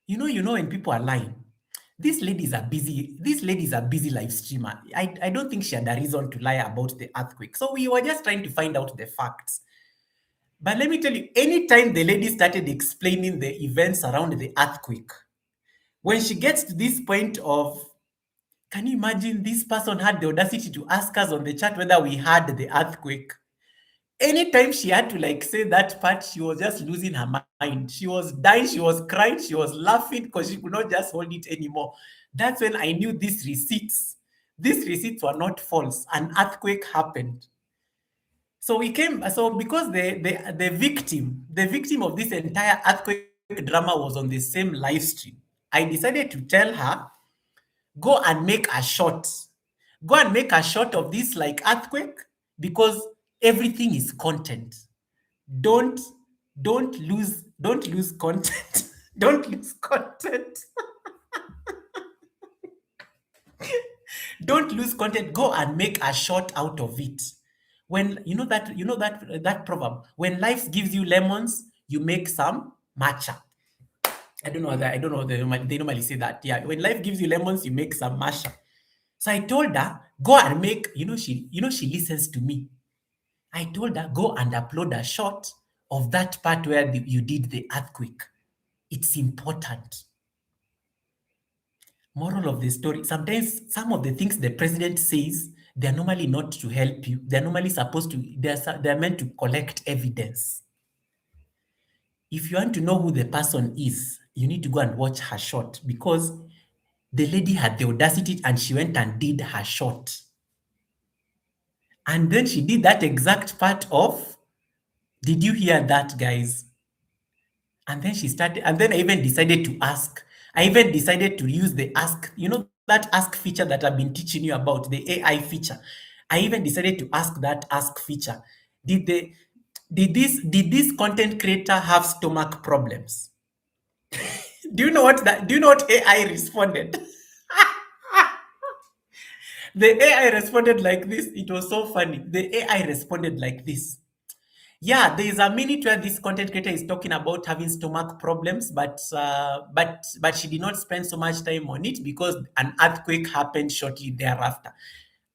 You know when people are lying. This lady is a busy live streamer. I don't think she had a reason to lie about the earthquake. So we were just trying to find out the facts. But let me tell you, anytime the lady started explaining the events around the earthquake, when she gets to this point of, can you imagine this person had the audacity to ask us on the chat whether we had the earthquake? Anytime she had to say that part, she was just losing her mind. She was dying, she was crying, she was laughing because she could not just hold it anymore. That's when I knew these receipts were not false. An earthquake happened. So because the victim of this entire earthquake drama was on the same live stream, I decided to tell her, go and make a shot. Go and make a shot of this earthquake, because everything is content. Don't lose content. Don't lose content. Don't lose content. Go and make a shot out of it. When that proverb, when life gives you lemons, you make some matcha. I don't know they normally say that. Yeah, when life gives you lemons, you make some matcha. So I told her, go and make, she listens to me. I told her, go and upload a shot of that part where you did the earthquake. It's important. Moral of the story, sometimes some of the things the president says, they're normally not to help you. They're normally they're meant to collect evidence. If you want to know who the person is, you need to go and watch her shot, because the lady had the audacity and she went and did her shot. And then she did that exact part of, did you hear that, guys? And then she started, and then I even decided to ask. I even decided to use the ask, that ask feature that I've been teaching you about, the AI feature. I even decided to ask that ask feature. Did they did this content creator have stomach problems? Do you know what AI responded? The AI responded like this. It was so funny. The AI responded like this. Yeah, there is a minute where this content creator is talking about having stomach problems, but she did not spend so much time on it because an earthquake happened shortly thereafter.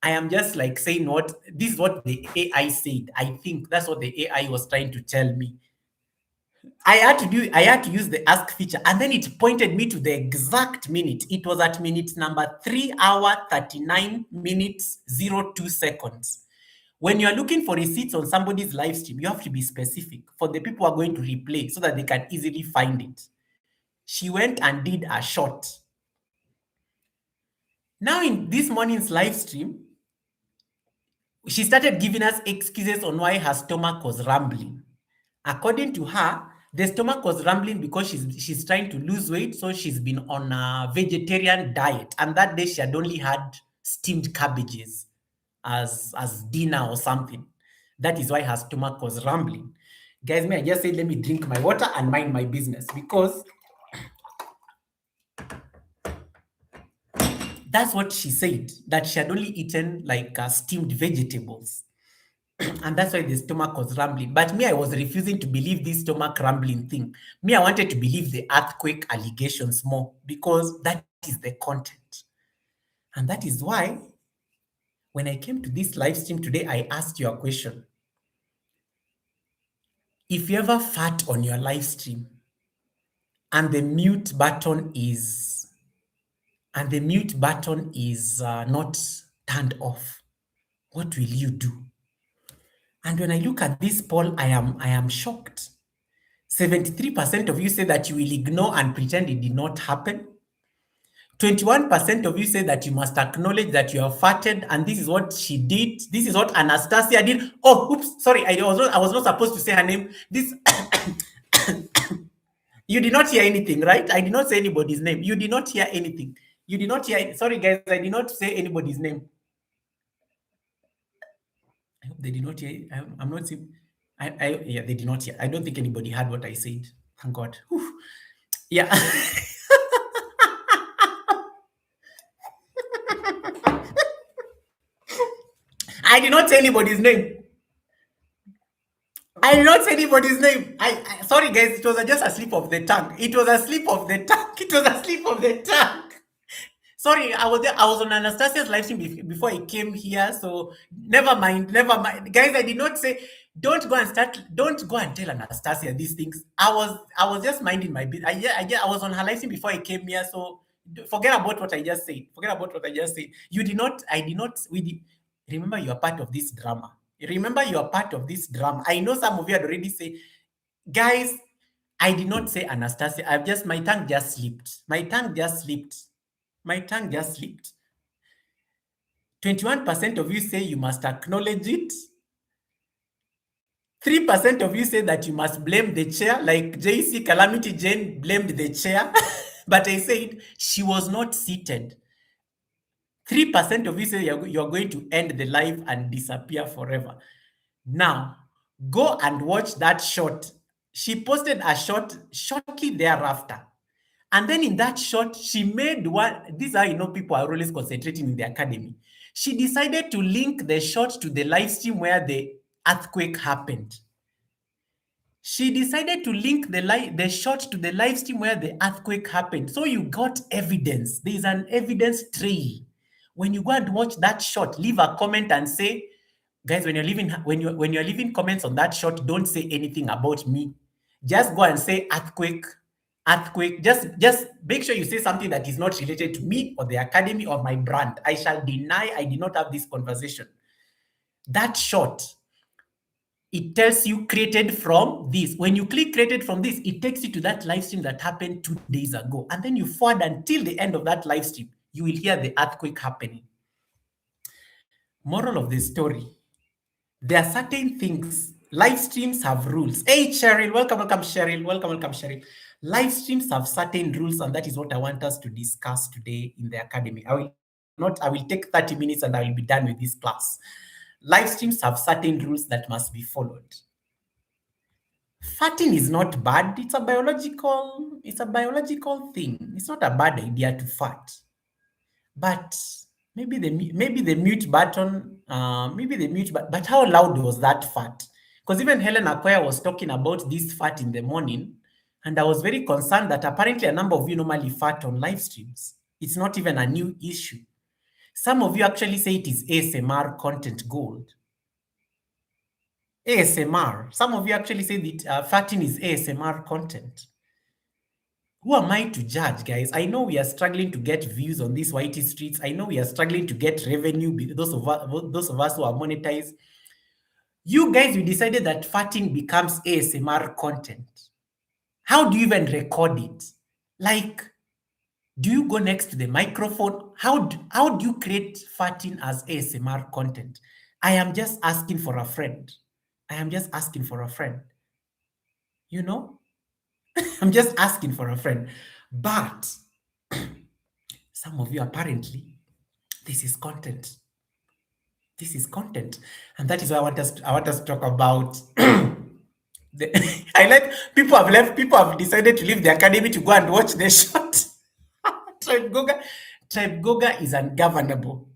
I am just like saying what this is what the AI said. I think that's what the AI was trying to tell me. I had to use the ask feature, and then it pointed me to the exact minute. It was at minute number 3 hour 39 minutes 02 seconds. When you are looking for receipts on somebody's live stream, you have to be specific for the people who are going to replay so that they can easily find it. She went and did a shot. Now, in this morning's live stream, she started giving us excuses on why her stomach was rumbling. According to her, the stomach was rumbling because she's trying to lose weight, so she's been on a vegetarian diet, and that day she had only had steamed cabbages as dinner or something. That is why her stomach was rumbling. Guys, may I just say, let me drink my water and mind my business, because that's what she said, that she had only eaten like steamed vegetables. And that's why the stomach was rumbling. But me, I was refusing to believe this stomach rumbling thing. Me, I wanted to believe the earthquake allegations more because that is the content. And that is why when I came to this live stream today, I asked you a question. If you ever fart on your live stream and the mute button is not turned off, what will you do? And when I look at this poll, I am shocked. 73% of you say that you will ignore and pretend it did not happen. 21% of you say that you must acknowledge that you have farted, and this is what she did. This is what Anastasia did. Oh, oops, sorry, I was not supposed to say her name. This you did not hear anything, right? I did not say anybody's name. You did not hear anything. You did not hear. Sorry, guys, I did not say anybody's name. I hope they did not hear. I'm not saying. Yeah, they did not hear. I don't think anybody heard what I said. Thank God. Whew. Yeah. I did not say anybody's name. I did not say anybody's name. Sorry guys, it was just a slip of the tongue. It was a slip of the tongue. It was a slip of the tongue. Sorry, I was there. I was on Anastasia's live stream before I came here, so never mind. Never mind, guys. I did not say. Don't go and start. Don't go and tell Anastasia these things. I was just minding my business. I was on her live stream before I came here, so forget about what I just said. Forget about what I just said. You did not. I did not. We did. Remember, you are part of this drama. Remember, you are part of this drama. I know some of you had already said, guys. I did not say Anastasia. My tongue just slipped. My tongue just slipped. My tongue just slipped. 21% of you say you must acknowledge it. 3% of you say that you must blame the chair, like JC Calamity Jane blamed the chair, but I said she was not seated. 3% of you say you're going to end the live and disappear forever. Now, go and watch that shot. She posted a shot shortly thereafter. And then in that shot, she made one. These are, people are always concentrating in the academy. She decided to link the shot to the live stream where the earthquake happened. She decided to link the shot to the live stream where the earthquake happened. So you got evidence. There is an evidence trail. When you go and watch that shot, leave a comment and say, guys, when you're leaving comments on that shot, don't say anything about me. Just go and say earthquake. Just make sure you say something that is not related to me or the academy or my brand. I shall deny I did not have this conversation. That shot, it tells you created from this. When you click created from this, it takes you to that live stream that happened 2 days ago. And then you forward until the end of that live stream, you will hear the earthquake happening. Moral of the story, there are certain things. Live streams have rules. Hey, Cheryl, welcome, Cheryl. Welcome, Cheryl. Live streams have certain rules, and that is what I want us to discuss today in the academy. I will take 30 minutes and I will be done with this class. Live streams have certain rules that must be followed. Farting is not bad. It's a biological thing. It's not a bad idea to fart. But maybe the mute button, but how loud was that fart? Because even Helen Akoya was talking about this fart in the morning, and I was very concerned that apparently a number of you normally fart on live streams. It's not even a new issue. Some of you actually say it is ASMR content gold. ASMR. Some of you actually say that farting is ASMR content. Who am I to judge, guys? I know we are struggling to get views on these whitey streets. I know we are struggling to get revenue, those of us who are monetized. You guys, you decided that farting becomes ASMR content. How do you even record it? Like, do you go next to the microphone? How do you create farting as ASMR content? I am just asking for a friend. I am just asking for a friend. You know? I'm just asking for a friend. But some of you apparently, this is content. This is content. And that is why I want us to talk about I like people have decided to leave the academy to go and watch the shot. Tribe Goga is ungovernable.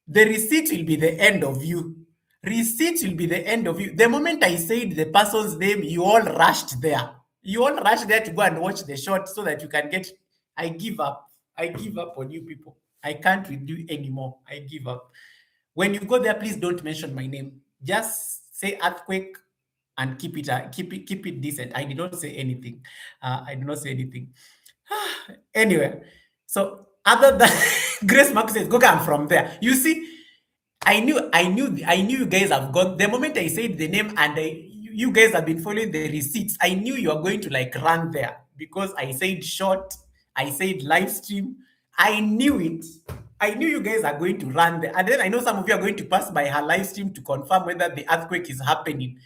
The receipt will be the end of you. Receipt will be the end of you. The moment I said the person's name, you all rushed there. You all rushed there to go and watch the shot so that you can get. I give up. I give up on you people. I can't with you anymore. I give up. When you go there, please don't mention my name. Just say earthquake and keep it decent. I did not say anything. I did not say anything. Anyway, so other than Grace Marcus says, Goga, I'm from there. You see, I knew you guys have gone. The moment I said the name and you guys have been following the receipts, I knew you are going to like run there because I said short, I said live stream. I knew it. I knew you guys are going to run there. And then I know some of you are going to pass by her live stream to confirm whether the earthquake is happening.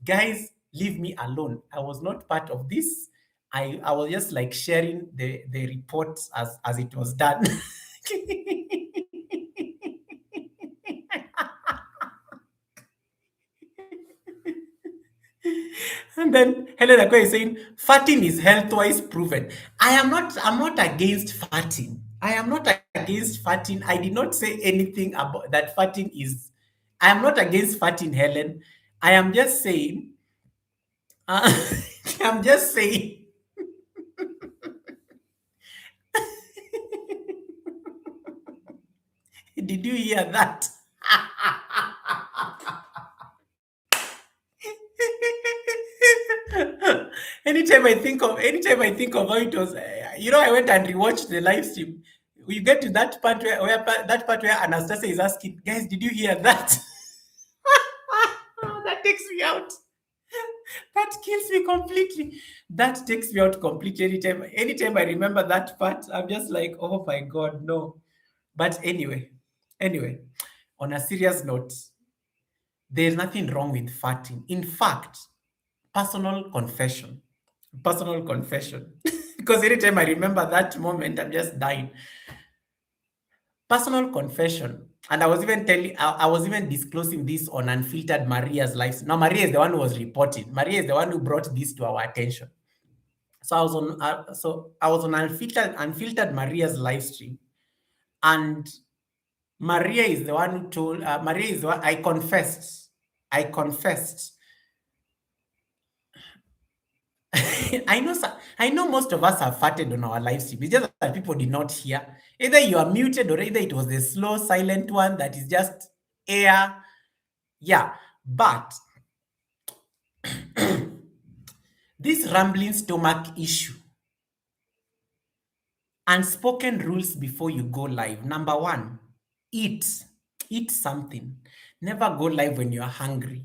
Guys, leave me alone. I was not part of this. I was just like sharing the reports as it was done. And then Helen Akwe is saying farting is health-wise proven. I'm not against farting. I am not against farting. I did not say anything about that farting is. I am not against farting, Helen. I am just saying, uh, I'm just saying, did you hear that? Anytime I think of how it was, I went and rewatched the live stream. We get to that part where Anastasia is asking, guys, did you hear that? That takes me out. That kills me completely. That takes me out completely. Anytime I remember that part, I'm just like, oh my god, no. But anyway, on a serious note, there's nothing wrong with farting. In fact, personal confession. Personal confession. Because anytime I remember that moment, I'm just dying. Personal confession. And I was even disclosing this on Unfiltered Maria's live. Now, Maria is the one who was reporting. Maria is the one who brought this to our attention. So I was on Unfiltered Maria's live stream, and Maria is the one who told. Maria is the one. I confessed. I confessed. I know most of us have farted on our live stream. It's just that people did not hear. Either you are muted or either it was the slow, silent one that is just air. Yeah. But this rambling stomach issue, unspoken rules before you go live. Number one, eat. Eat something. Never go live when you're hungry.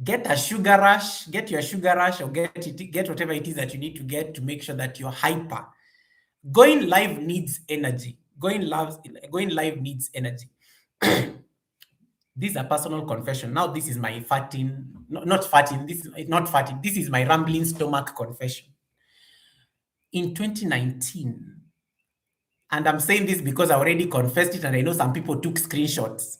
Get a sugar rush, get your sugar rush, or get whatever it is that you need to get to make sure that you're hyper. Going live needs energy. Going live needs energy. This is a personal confession. Now, this is my farting, not farting. This is not farting. This is my rambling stomach confession. in 2019, and I'm saying this because I already confessed it, and I know some people took screenshots.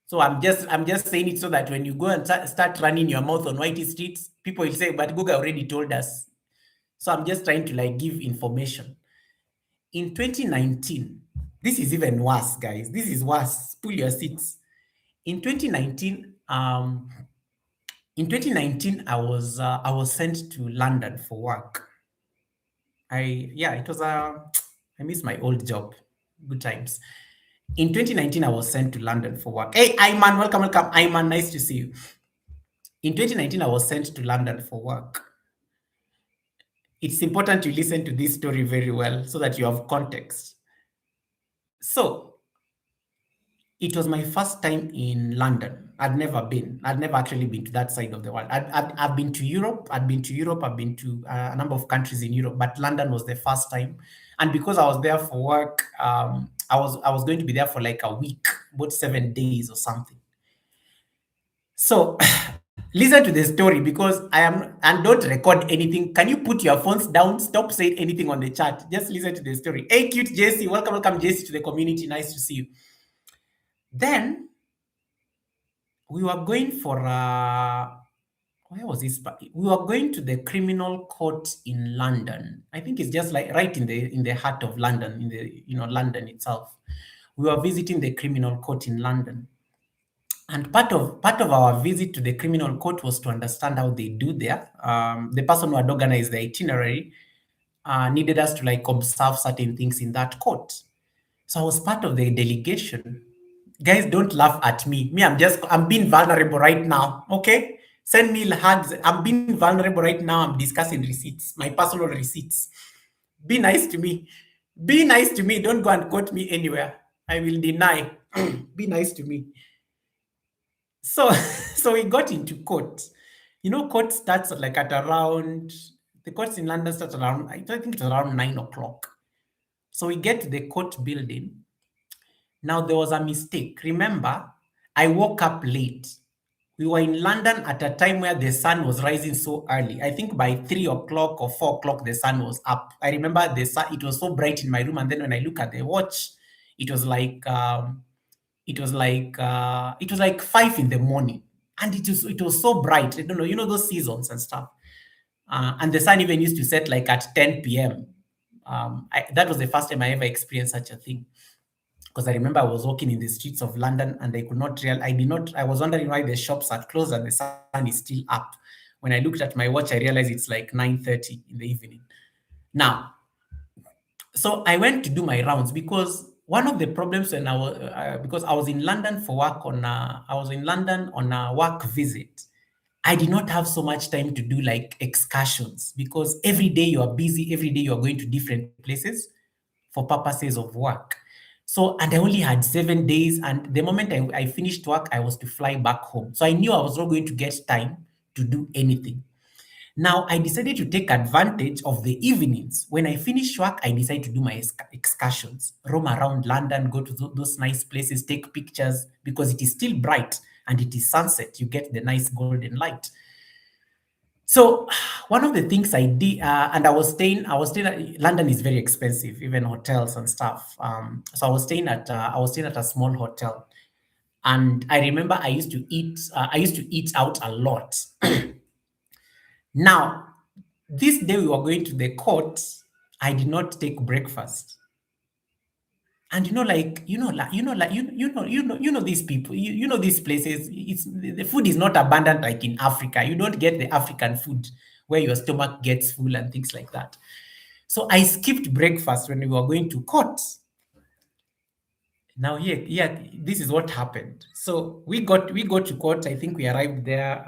So I'm just saying it so that when you go and start running your mouth on Whitey streets, people will say, "But Google already told us." So I'm just trying to like give information. In 2019, this is even worse, guys. This is worse. Pull your seats. In 2019, I was sent to London for work. It was I miss my old job. Good times. In 2019, I was sent to London for work. Hey, Ayman, welcome, welcome. Ayman, nice to see you. In 2019, I was sent to London for work. It's important to listen to this story very well so that you have context. So, it was my first time in London. I'd never actually been to that side of the world. I've been to Europe. I've been to a number of countries in Europe, but London was the first time. And because I was there for work, I was going to be there for like a week, about 7 days or something. So listen to the story because I am, and don't record anything. Can you put your phones down? Stop saying anything on the chat. Just listen to the story. Hey, cute Jesse, welcome, welcome, Jesse, to the community. Nice to see you. Then we were going for where was this? We were going to the criminal court in London. I think it's just like right in the heart of London, in the London itself. We were visiting the criminal court in London. And part of our visit to the criminal court was to understand how they do there. The person who had organized the itinerary needed us to like observe certain things in that court. So I was part of the delegation. Guys, don't laugh at me. I'm being vulnerable right now. Okay, send me hugs. I'm being vulnerable right now. I'm discussing receipts, my personal receipts. Be nice to me. Be nice to me. Don't go and quote me anywhere. I will deny. Be nice to me. So, so we got into court. Court starts at like at around the courts in London starts around, I think it's around 9 o'clock. So we get to the court building. Now there was a mistake. Remember, I woke up late. We were in London at a time where the sun was rising so early. I think by 3 o'clock or 4 o'clock, the sun was up. I remember the sun, it was so bright in my room. And then when I look at the watch, it was like it was like 5 in the morning, and it was so bright. I don't know, those seasons and stuff. And the sun even used to set like at 10 p.m. That was the first time I ever experienced such a thing. Because I remember I was walking in the streets of London and I was wondering why the shops are closed and the sun is still up. When I looked at my watch, I realized it's like 9:30 in the evening. Now, so I went to do my rounds because one of the problems when I was because I was in London for work I was in London on a work visit. I did not have so much time to do like excursions because every day you are busy, every day you are going to different places for purposes of work. So, and I only had 7 days, and the moment I finished work, I was to fly back home. So I knew I was not going to get time to do anything. Now, I decided to take advantage of the evenings. When I finish work, I decide to do my excursions, roam around London, go to those nice places, take pictures because it is still bright and it is sunset. You get the nice golden light. So one of the things I did, and I was staying. London is very expensive, even hotels and stuff. So I was staying at a small hotel, and I remember I used to eat out a lot. Now, this day we were going to the court, I did not take breakfast. And these people, these places, the food is not abundant like in Africa. You don't get the African food where your stomach gets full and things like that. So I skipped breakfast when we were going to court. Now, this is what happened. So we got to court. I think we arrived there.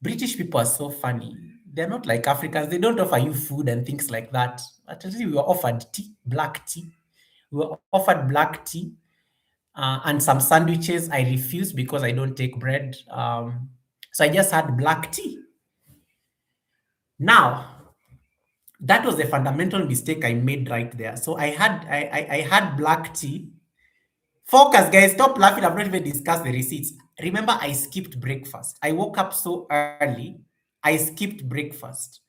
British people are so funny. They're not like Africans. They don't offer you food and things like that. Actually, we were offered tea, black tea. We were offered black tea and some sandwiches. I refused because I don't take bread. So I just had black tea. Now, that was the fundamental mistake I made right there. So I had black tea. Focus, guys. Stop laughing. I've not even discussed the receipts. Remember, I skipped breakfast. I woke up so early. I skipped breakfast.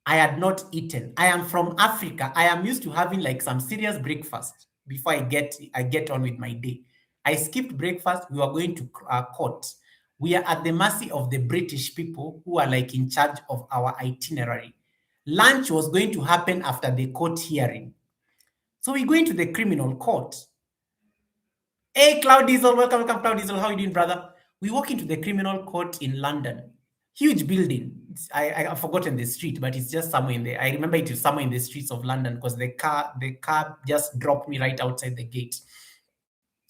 I had not eaten. I am from Africa. I am used to having like some serious breakfast before I get on with my day. I skipped breakfast. We were going to court. We are at the mercy of the British people who are like in charge of our itinerary. Lunch was going to happen after the court hearing. So we go into the criminal court. Hey, Cloud Diesel, welcome, welcome, Cloud Diesel. How are you doing, brother? We walk into the criminal court in London. Huge building. I've forgotten the street, but it's just somewhere in there. I remember it is somewhere in the streets of London because the car just dropped me right outside the gate.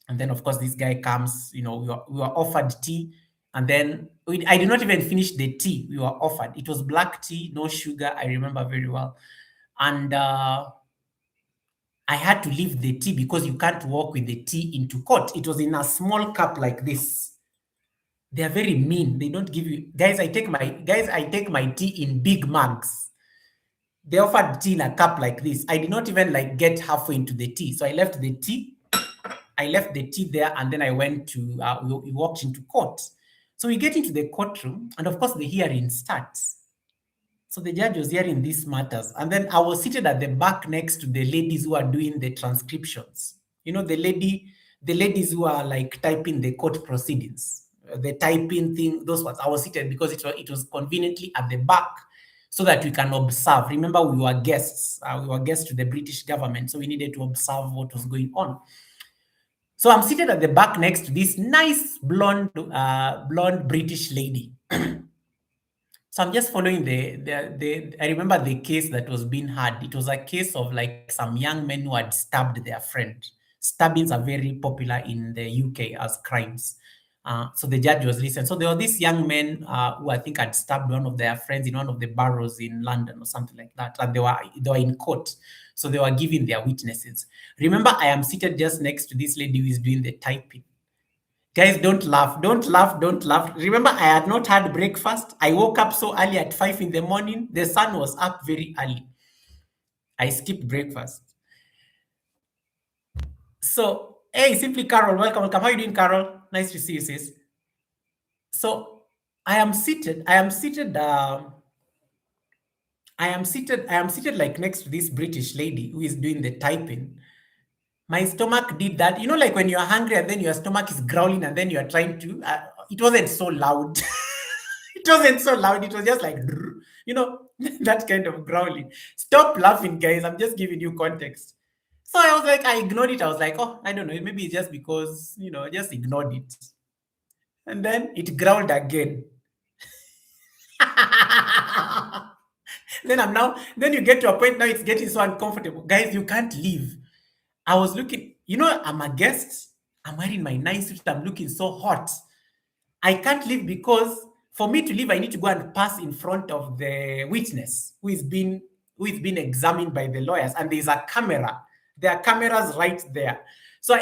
And then, of course, this guy comes. We were offered tea, and then I did not even finish the tea we were offered. It was black tea, no sugar. I remember very well, and I had to leave the tea because you can't walk with the tea into court. It was in a small cup like this. They are very mean. They don't give you I take my tea in big mugs. They offered tea in a cup like this. I did not even like get halfway into the tea. So I left the tea. I left the tea there and then I went to we walked into court. So we get into the courtroom and of course the hearing starts. So the judge was hearing these matters. And then I was seated at the back next to the ladies who are doing the transcriptions. The ladies who are like typing the court proceedings, the typing thing, those ones. I was seated because it was conveniently at the back so that we can observe. Remember, we were guests. We were guests to the British government. So we needed to observe what was going on. So I'm seated at the back next to this nice blonde British lady. So I'm just following I remember the case that was being had. It was a case of like some young men who had stabbed their friend. Stabbings are very popular in the UK as crimes. So the judge was listening. So there were these young men who I think had stabbed one of their friends in one of the boroughs in London or something like that. And they were in court. So they were giving their witnesses. Remember, I am seated just next to this lady who is doing the typing. Guys, don't laugh. Don't laugh. Don't laugh. Remember, I had not had breakfast. I woke up so early at 5 in the morning. The sun was up very early. I skipped breakfast. So, hey, Simply Carol, welcome, welcome. How are you doing, Carol? Nice to see you, sis. So, I am seated. Like next to this British lady who is doing the typing. My stomach did that. Like when you're hungry and then your stomach is growling and then you're trying to, it wasn't so loud. It wasn't so loud. It was just like, that kind of growling. Stop laughing, guys. I'm just giving you context. So I was like, I ignored it. I was like, oh, I don't know. Maybe it's just because, I just ignored it. And then it growled again. Then you get to a point now it's getting so uncomfortable. Guys, you can't leave. I was looking, I'm a guest. I'm wearing my nice suit. I'm looking so hot. I can't leave because for me to leave, I need to go and pass in front of the witness who is being examined by the lawyers. And there's a camera. There are cameras right there. So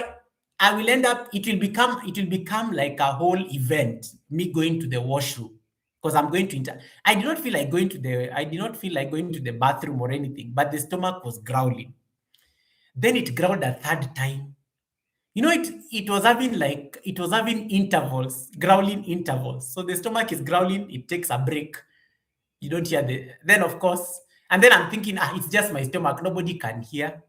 I will end up, it will become like a whole event, me going to the washroom. Because I'm going to I did not feel like going to the bathroom or anything, but the stomach was growling. Then it growled a third time. It was having intervals, growling intervals. So the stomach is growling, it takes a break. You don't hear then of course, and then I'm thinking, it's just my stomach, nobody can hear.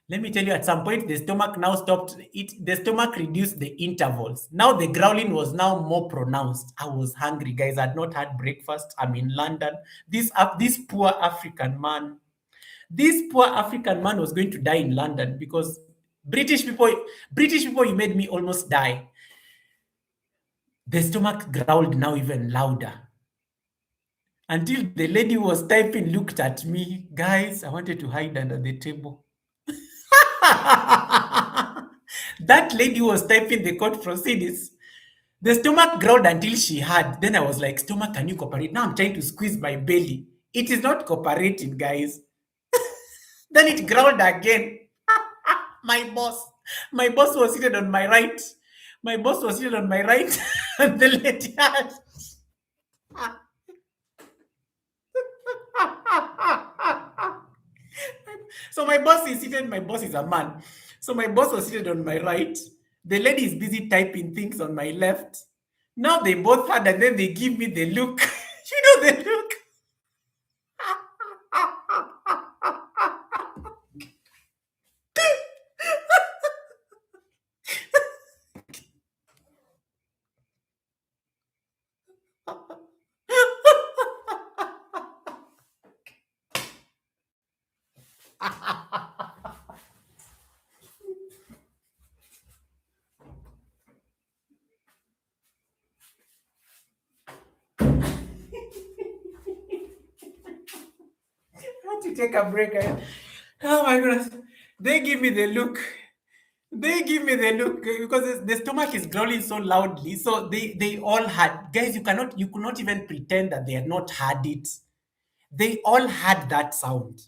Let me tell you, at some point, the stomach now stopped. The stomach reduced the intervals. Now the growling was now more pronounced. I was hungry, guys. I had not had breakfast. I'm in London. This poor African man. This poor African man was going to die in London because British people, you made me almost die. The stomach growled now even louder. Until the lady who was typing looked at me. Guys, I wanted to hide under the table. That lady who was typing the court proceedings. The stomach growled until she had. Then I was like, stomach, can you cooperate? Now I'm trying to squeeze my belly. It is not cooperating, guys. Then it growled again. My boss was seated on my right. And the lady had. So my boss is a man. So my boss was seated on my right. The lady is busy typing things on my left. Now they both had, and then they give me the look. The look. to take a break. Oh my goodness. They give me the look. They give me the look because the stomach is growling so loudly. So they all had, guys. You could not even pretend that they had not heard it. They all had that sound.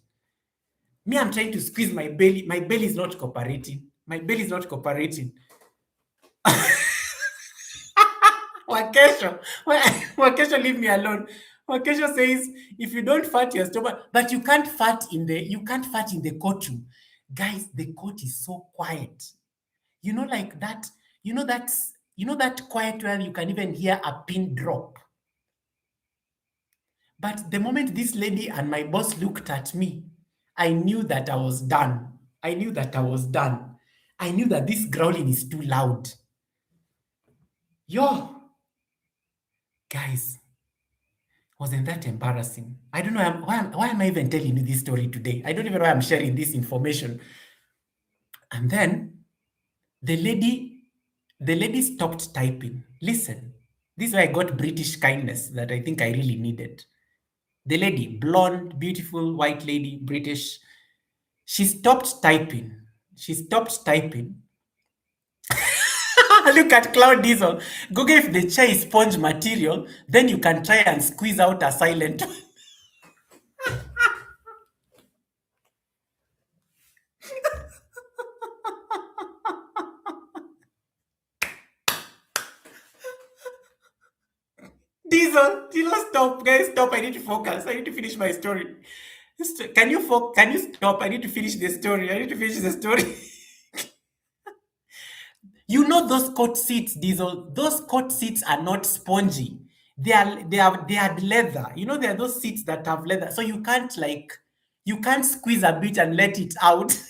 Me, I'm trying to squeeze my belly. My belly is not cooperating. My belly is not cooperating. Wakesho, Wakesho, leave me alone. Wakesho says, if you don't fart your stomach, but you can't fart in the courtroom. Guys, the court is so quiet. You know, like that, you know that quiet where you can even hear a pin drop. But the moment this lady and my boss looked at me, I knew that I was done. I knew that I was done. I knew that this growling is too loud. Yo, guys, wasn't that embarrassing? I don't know why am I even telling you this story today? I don't even know why I'm sharing this information. And then the lady, the lady stopped typing. Listen, this is where I got British kindness that I think I really needed. The lady, blonde, beautiful, white lady, British, she stopped typing. She stopped typing. Look at Cloud Diesel. Google if the chair is sponge material, then you can try and squeeze out a silent. Diesel, stop, guys, stop. I need to focus. I need to finish my story. Can you stop? I need to finish the story. I need to finish the story. You know those court seats, Diesel. Those court seats are not spongy. They are leather. You know, there are those seats that have leather. So you can't squeeze a bit and let it out.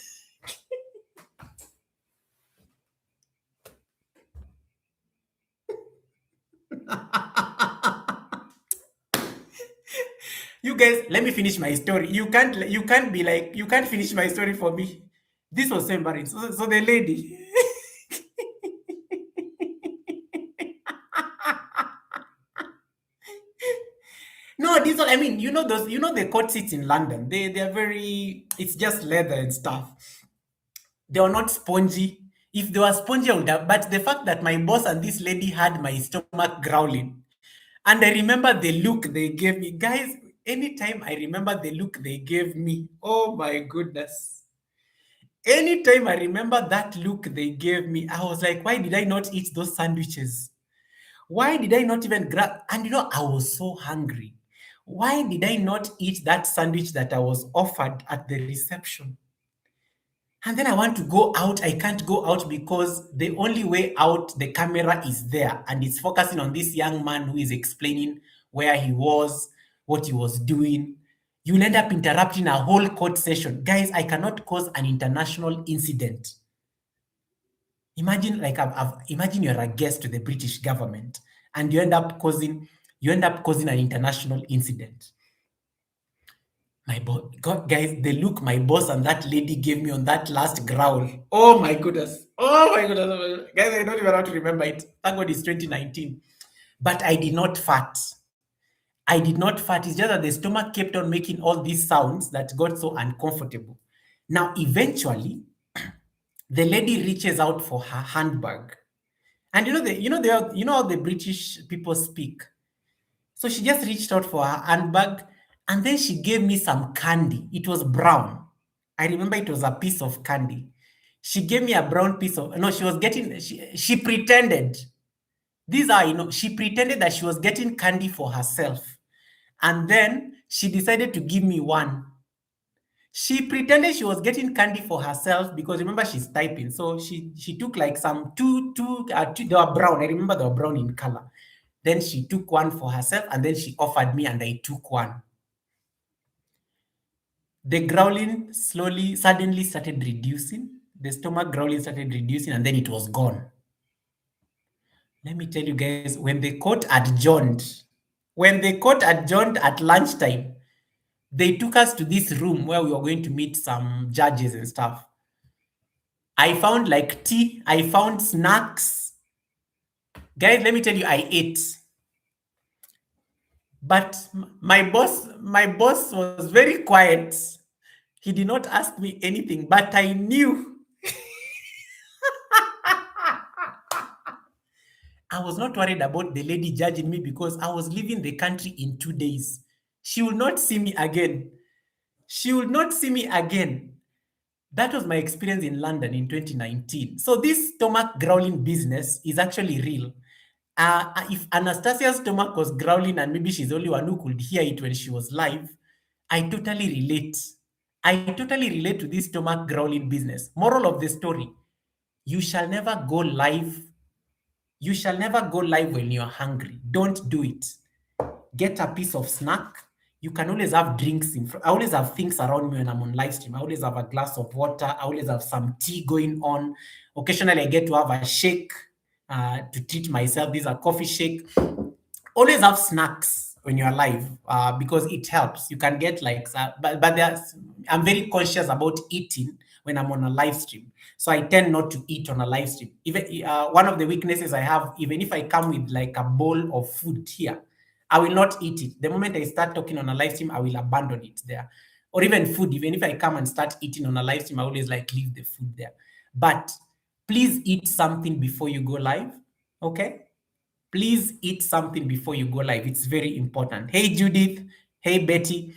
You guys, let me finish my story. You can't finish my story for me. This was so embarrassing. So the lady. No, these are, I mean, you know the court seats in London. They're very, it's just leather and stuff. They were not spongy. If they were spongy, I would have, but the fact that my boss and this lady had my stomach growling. And I remember the look they gave me. Guys, anytime I remember the look they gave me, oh my goodness. Anytime I remember that look they gave me, I was like, why did I not eat those sandwiches? Why did I not even grab? And I was so hungry. Why did I not eat that sandwich that I was offered at the reception? And then I want to go out. I can't go out because the only way out, the camera is there and it's focusing on this young man who is explaining where he was, what he was doing. You'll end up interrupting a whole court session. Guys, I cannot cause an international incident. Imagine, imagine you're a guest to the British government and you end up causing an international incident. My boss, God, guys, the look my boss and that lady gave me on that last growl. Oh my goodness. Oh my goodness. Oh my goodness. Guys, I don't even have to remember it. Thank God it's 2019. But I did not fart. I did not fart. It's just that the stomach kept on making all these sounds that got so uncomfortable. Now, eventually, the lady reaches out for her handbag. And you know how the British people speak. So she just reached out for her handbag and then she gave me some candy. It was brown. I remember it was a piece of candy. She gave me a brown piece of, no, she was getting, she pretended. These are, she pretended that she was getting candy for herself. And then she decided to give me one. She pretended she was getting candy for herself because remember she's typing. So she took like some two, they were brown. I remember they were brown in color. Then she took one for herself and then she offered me and I took one. The growling suddenly started reducing. The stomach growling started reducing and then it was gone. Let me tell you guys, when the court adjourned at lunchtime, they took us to this room where we were going to meet some judges and stuff. I found like tea, I found snacks. Guys, let me tell you, I ate. But my boss was very quiet. He did not ask me anything, but I knew. I was not worried about the lady judging me because I was leaving the country in 2 days. She will not see me again. She will not see me again. That was my experience in London in 2019. So this stomach growling business is actually real. If Anastasia's stomach was growling and maybe she's the only one who could hear it when she was live, I totally relate. I totally relate to this stomach growling business. Moral of the story, you shall never go live. You shall never go live when you're hungry. Don't do it. Get a piece of snack. You can always have drinks in front. I always have things around me when I'm on live stream. I always have a glass of water. I always have some tea going on. Occasionally, I get to have a shake to treat myself. These are coffee shake. Always have snacks when you're live because it helps. You can get like, but there's, I'm very conscious about eating when I'm on a live stream. So I tend not to eat on a live stream. Even one of the weaknesses I have, even if I come with like a bowl of food here, I will not eat it. The moment I start talking on a live stream, I will abandon it there. Or even food, even if I come and start eating on a live stream, I always like leave the food there. But please eat something before you go live. Okay? Please eat something before you go live. It's very important. Hey, Judith. Hey, Betty.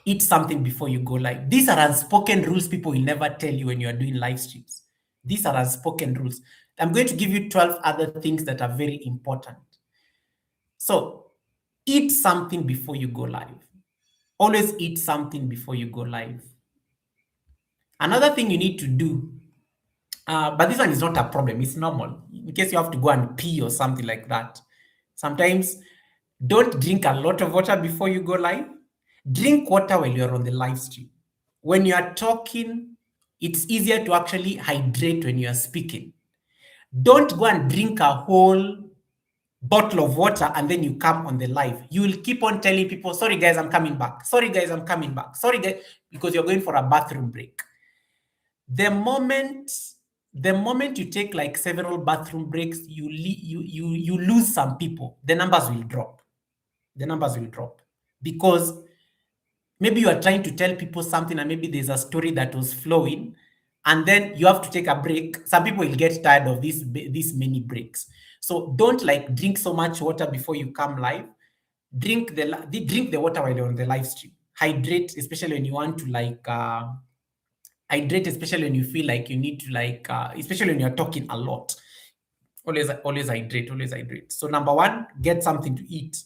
Eat something before you go live. These are unspoken rules people will never tell you when you are doing live streams. These are unspoken rules. I'm going to give you 12 other things that are very important. So, eat something before you go live. Always eat something before you go live. Another thing you need to do, but this one is not a problem, it's normal. In case you have to go and pee or something like that. Sometimes don't drink a lot of water before you go live. Drink water while you're on the live stream. When you are talking, it's easier to actually hydrate when you are speaking. Don't go and drink a whole bottle of water and then you come on the live. You will keep on telling people, sorry guys, I'm coming back. Sorry guys, I'm coming back. Sorry guys, because you're going for a bathroom break. The moment you take like several bathroom breaks, you lose some people. The numbers will drop. The numbers will drop because maybe you are trying to tell people something and maybe there's a story that was flowing and then you have to take a break. Some people will get tired of these many breaks. So don't like drink so much water before you come live. Drink the water while you're on the live stream. Hydrate, especially when you want to like hydrate, especially when you feel like you need to like especially when you're talking a lot. Always hydrate. So number one, get something to eat.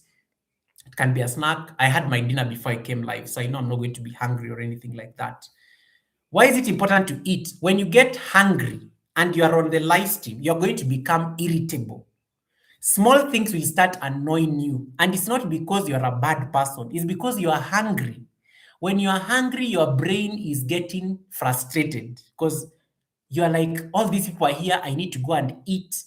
It can be a snack. I had my dinner before I came live, so I know I'm not going to be hungry or anything like that. Why is it important to eat? When you get hungry and you are on the live stream, you're going to become irritable. Small things will start annoying you. And it's not because you're a bad person, it's because you are hungry. When you are hungry, your brain is getting frustrated because you're like, all these people are here, I need to go and eat.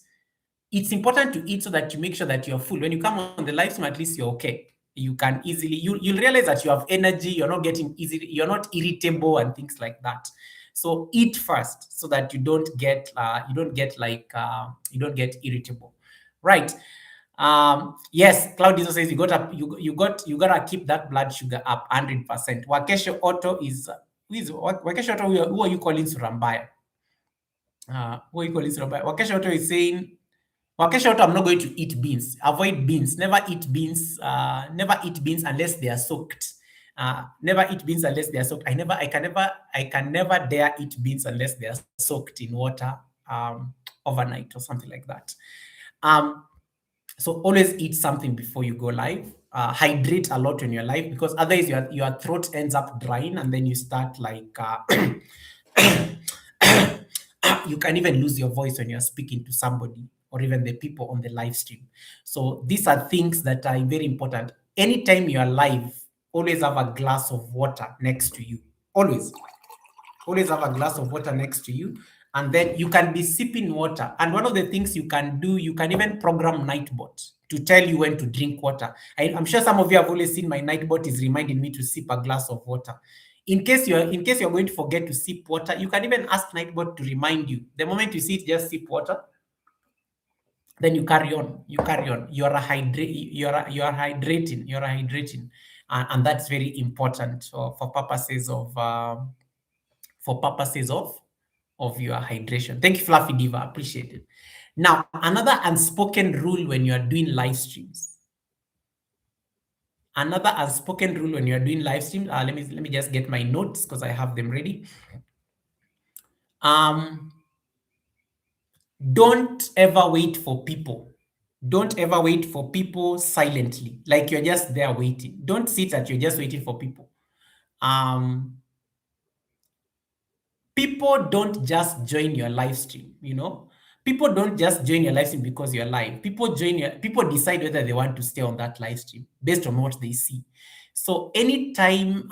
It's important to eat so that you make sure that you're full. When you come on the live stream, at least you're okay. You can easily, you'll realize that you have energy, you're not getting easily, you're not irritable and things like that. So eat first so that you don't get irritable. Right. Yes, Claudio says you gotta keep that blood sugar up 100%. Wakesho Auto is Wakesho Auto, who are you calling Surambaya? Who are you calling Surambaya? Wakesho Auto is saying I'm not going to eat beans. Avoid beans. Never eat beans. Never eat beans unless they are soaked. Never eat beans unless they are soaked. I can never dare eat beans unless they are soaked in water overnight or something like that. So always eat something before you go live. Hydrate a lot when you're live because otherwise your throat ends up drying and then you start like you can even lose your voice when you're speaking to somebody or even the people on the live stream. So these are things that are very important. Anytime you are live, always have a glass of water next to you. Always have a glass of water next to you. And then you can be sipping water. And one of the things you can do, you can even program Nightbot to tell you when to drink water. I'm sure some of you have always seen my Nightbot is reminding me to sip a glass of water. In case you're going to forget to sip water, you can even ask Nightbot to remind you. The moment you see it, just sip water. Then you carry on. You are hydrating. and that's very important for purposes of your hydration. Thank you, Fluffy Diva. Appreciate it. Now, another unspoken rule when you are doing live streams. Another unspoken rule when you are doing live streams. Let me just get my notes because I have them ready. Don't ever wait for people. Don't ever wait for people silently, like you're just there waiting. Don't sit that you're just waiting for people. Um, People don't just join your live stream, People don't just join your live stream because you're live. People decide whether they want to stay on that live stream based on what they see. So anytime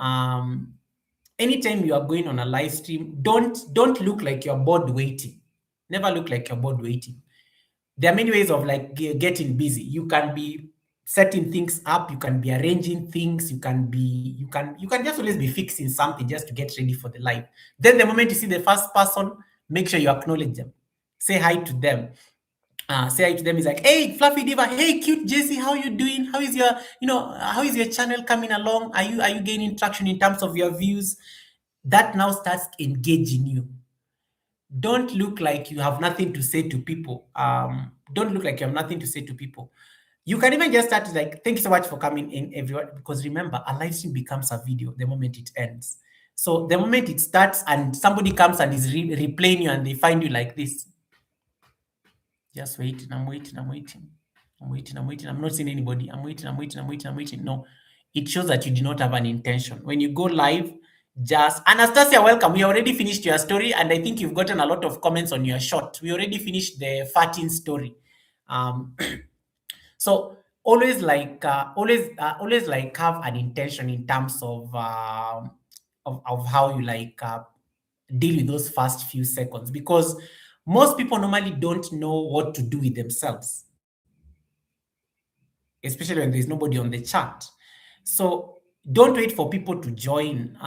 you are going on a live stream, don't look like you're bored waiting. Never look like you're bored waiting. There are many ways of like getting busy. You can be setting things up, you can be arranging things, you can just always be fixing something just to get ready for the live. Then the moment you see the first person, make sure you acknowledge them, say hi to them. Say hi to them is like, hey, Fluffy Diva, hey, cute Jesse, how you doing? How is your channel coming along? Are you gaining traction in terms of your views? That now starts engaging you. Don't look like you have nothing to say to people. Don't look like you have nothing to say to people. You can even just start like, thank you so much for coming in, everyone. Because remember, a live stream becomes a video the moment it ends. So the moment it starts and somebody comes and is replaying you and they find you like this, just waiting, I'm waiting, I'm waiting. I'm waiting, I'm waiting. I'm not seeing anybody. I'm waiting, I'm waiting, I'm waiting, I'm waiting. No, it shows that you do not have an intention. When you go live, just Anastasia, welcome. We already finished your story, and I think you've gotten a lot of comments on your short. We already finished the farting story. Um, so always like have an intention in terms of how you like deal with those first few seconds, because most people normally don't know what to do with themselves, especially when there's nobody on the chat. So don't wait for people to join.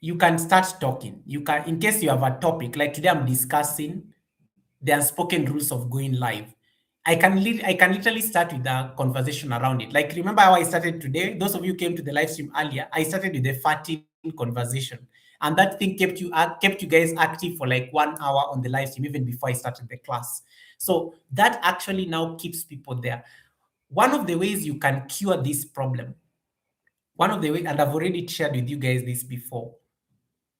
You can start talking. You can, in case you have a topic, like today I'm discussing the unspoken rules of going live. I can literally start with a conversation around it. Like, remember how I started today? Those of you who came to the live stream earlier, I started with the farting conversation. And that thing kept you guys active for like 1 hour on the live stream, even before I started the class. So that actually now keeps people there. One of the ways you can cure this problem, one of the ways, and I've already shared with you guys this before,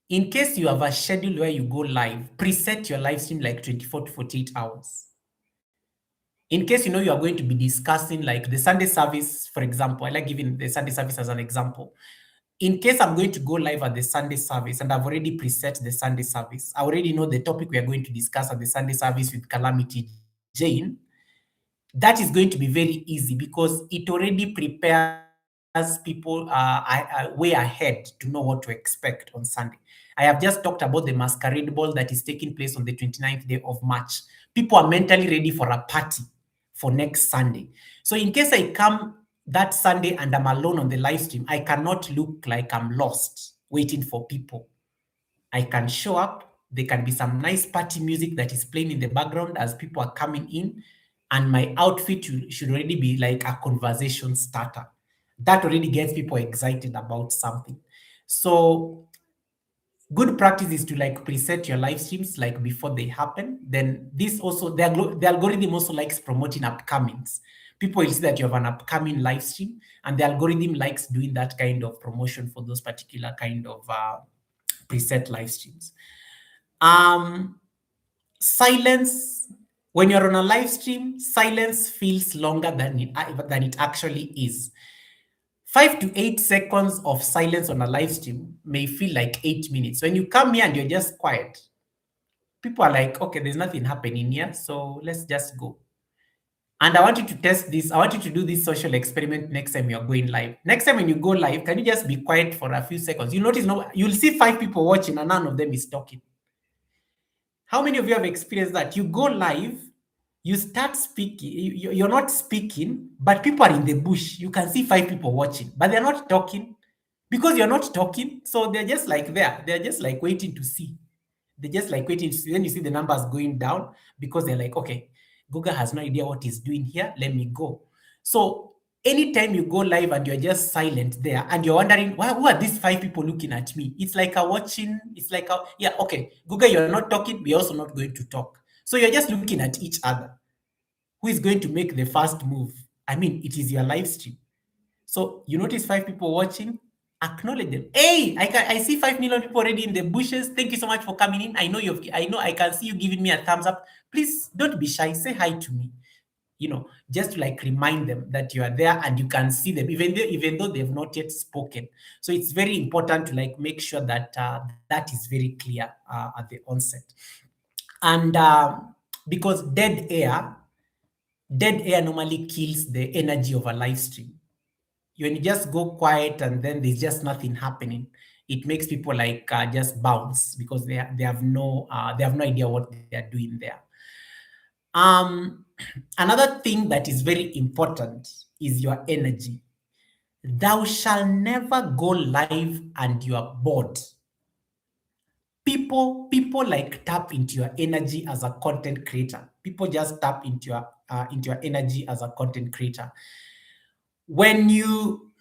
in case you have a schedule where you go live, preset your live stream like 24 to 48 hours. In case you know you are going to be discussing like the Sunday service, for example, I like giving the Sunday service as an example. In case I'm going to go live at the Sunday service and I've already preset the Sunday service, I already know the topic we are going to discuss at the Sunday service with Calamity Jane, that is going to be very easy because it already prepares people way ahead to know what to expect on Sunday. I have just talked about the masquerade ball that is taking place on the 29th day of March. People are mentally ready for a party for next Sunday. So in case I come that Sunday and I'm alone on the live stream, I cannot look like I'm lost waiting for people. I can show up. There can be some nice party music that is playing in the background as people are coming in. And my outfit should already be like a conversation starter. That already gets people excited about something. So good practice is to like preset your live streams like before they happen. Then this also, the algorithm also likes promoting upcomings. People will see that you have an upcoming live stream, and the algorithm likes doing that kind of promotion for those particular kind of preset live streams. Silence, when you're on a live stream, silence feels longer than it actually is. 5 to 8 seconds of silence on a live stream may feel like 8 minutes. When you come here and you're just quiet, people are like, okay, there's nothing happening here, so let's just go. And I want you to test this. I want you to do this social experiment next time you're going live. Next time when you go live, can you just be quiet for a few seconds? You'll notice you'll see 5 people watching and none of them is talking. How many of you have experienced that? You go live, you start speaking, you're not speaking, but people are in the bush. You can see 5 people watching, but they're not talking because you're not talking. So they're just like there. They're just like waiting to see. They're just like waiting to see. Then you see the numbers going down because they're like, okay, Google has no idea what he's doing here. Let me go. So Anytime you go live and you're just silent there and you're wondering, who are these five people looking at me? It's like a watching, it's like a, yeah, okay, Google, you're not talking, we're also not going to talk. So you're just looking at each other. Who is going to make the first move? I mean, it is your live stream. So you notice five people watching, acknowledge them. Hey, I see 5 million people already in the bushes. Thank you so much for coming in. I know I can see you giving me a thumbs up. Please don't be shy. Say hi to me. Just to like remind them that you are there and you can see them, even though they've not yet spoken. So it's very important to like make sure that that is very clear at the onset. And because dead air normally kills the energy of a live stream. When you just go quiet and then there's just nothing happening, it makes people like just bounce because they have no idea what they are doing there. Um, Another thing that is very important is your energy. Thou shall never go live and you are bored. People like tap into your energy as a content creator. People just tap into your energy as a content creator. When you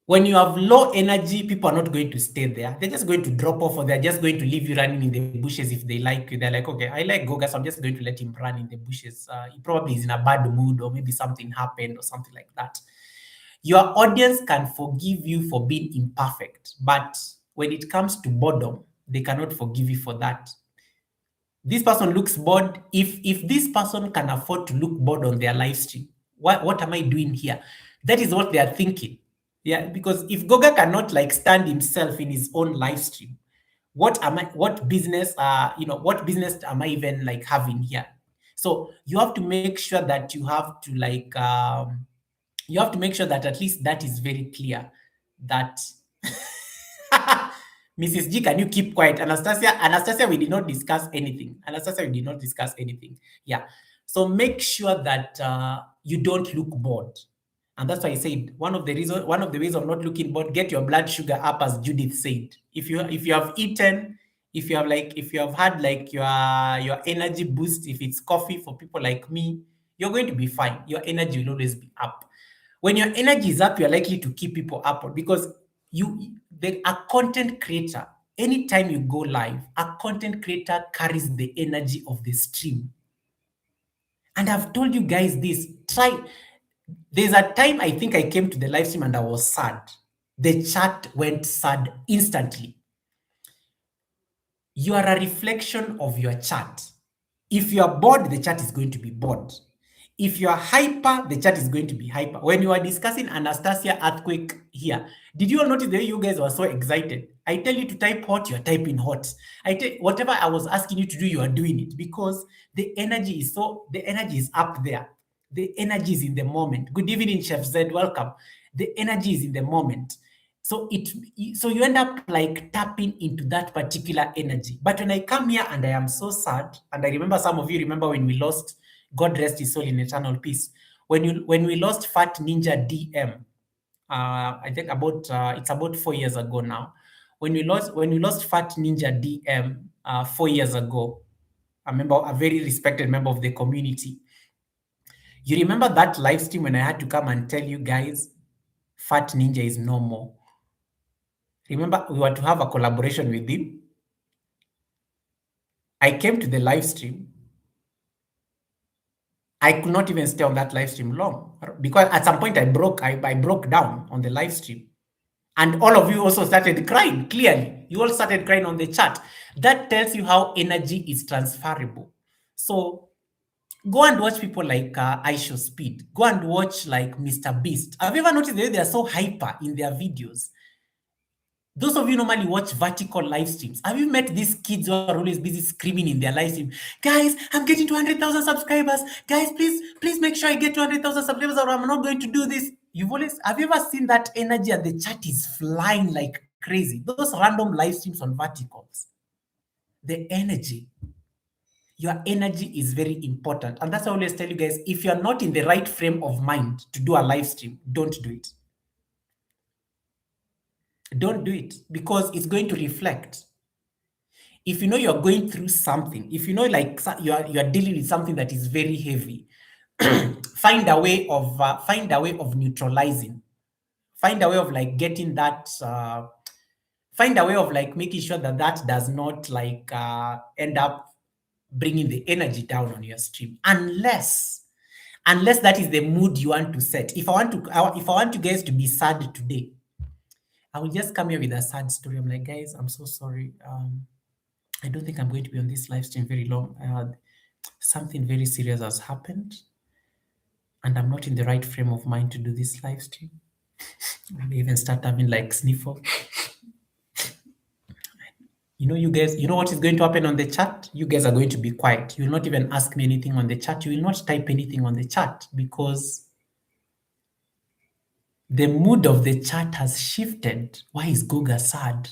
have low energy, people are not going to stay there. They're just going to drop off, or they're just going to leave you running in the bushes if they like you. They're like, okay, I like Goga, so I'm just going to let him run in the bushes. He probably is in a bad mood, or maybe something happened or something like that. Your audience can forgive you for being imperfect, but when it comes to boredom, they cannot forgive you for that. This person looks bored. If this person can afford to look bored on their live stream, what am I doing here? That is what they are thinking. Yeah, because if Goga cannot like stand himself in his own live stream, what business am I even like having here? So you have to make sure that you have to make sure that at least that is very clear that Mrs. G, can you keep quiet? Anastasia, we did not discuss anything. Anastasia, we did not discuss anything. Yeah. So make sure that you don't look bored. And that's why I said one of the ways of not looking bored, get your blood sugar up, as Judith said. If you have eaten, if you have had like your energy boost, if it's coffee for people like me, you're going to be fine. Your energy will always be up. When your energy is up, you're likely to keep people up because a content creator, anytime you go live, a content creator carries the energy of the stream. And I've told you guys this. There's a time I think I came to the live stream and I was sad. The chat went sad instantly. You are a reflection of your chat. If you are bored, the chat is going to be bored. If you are hyper, the chat is going to be hyper. When you are discussing Anastasia earthquake here, did you all notice the way you guys were so excited? I tell you to type hot, you're typing hot. Whatever I was asking you to do, you are doing it because the energy is up there. The energy is in the moment. Good evening, Chef Zed. Welcome. The energy is in the moment. So you end up like tapping into that particular energy. But when I come here and I am so sad, and I remember some of you remember when we lost, God rest his soul in eternal peace, when we lost Fat Ninja DM, I think it's about 4 years ago now. When we lost Fat Ninja DM 4 years ago, a very respected member of the community. You remember that live stream when I had to come and tell you guys, Fat Ninja is no more. Remember, we were to have a collaboration with him. I came to the live stream. I could not even stay on that live stream long because at some point I broke down on the live stream. And all of you also started crying, clearly. You all started crying on the chat. That tells you how energy is transferable. So go and watch people like iShow Speed. Go and watch like Mr. Beast. Have you ever noticed that they are so hyper in their videos? Those of you normally watch vertical live streams. Have you met these kids who are always busy screaming in their live stream? Guys, I'm getting 200,000 subscribers. Guys, please make sure I get 200,000 subscribers or I'm not going to do this. Have you ever seen that energy and the chat is flying like crazy? Those random live streams on verticals. The energy. Your energy is very important. And that's why I always tell you guys, if you're not in the right frame of mind to do a live stream, don't do it. Don't do it because it's going to reflect. If you know you're going through something, if you know like you're dealing with something that is very heavy, find a way of neutralizing, find a way of like getting that find a way of like making sure that that does not like end up bringing the energy down on your stream, unless that is the mood you want to set. If I want you guys to be sad today, I will just come here with a sad story. I'm like, guys, I'm so sorry. I don't think I'm going to be on this live stream very long. Something very serious has happened, and I'm not in the right frame of mind to do this live stream. I may even start having like sniffle. You guys, you know what is going to happen on the chat? You guys are going to be quiet. You will not even ask me anything on the chat. You will not type anything on the chat because the mood of the chat has shifted. Why is Goga sad?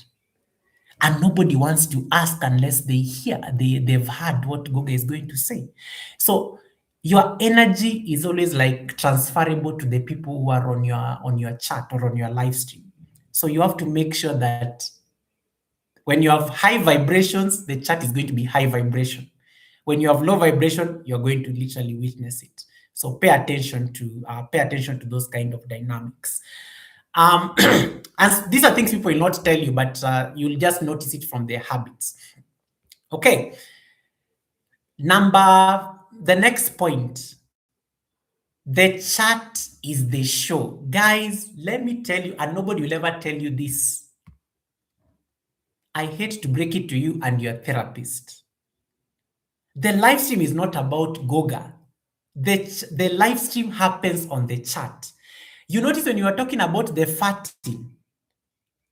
And nobody wants to ask unless they've heard what Goga is going to say. So your energy is always like transferable to the people who are on your chat or on your live stream. So you have to make sure that when you have high vibrations, the chat is going to be high vibration. When you have low vibration, you're going to literally witness it. So pay attention to those kind of dynamics. And these are things people will not tell you, but you'll just notice it from their habits. Okay. The next point, the chat is the show. Guys, let me tell you, and nobody will ever tell you this. I hate to break it to you and your therapist. The live stream is not about Goga. The live stream happens on the chat. You notice when you are talking about the farting,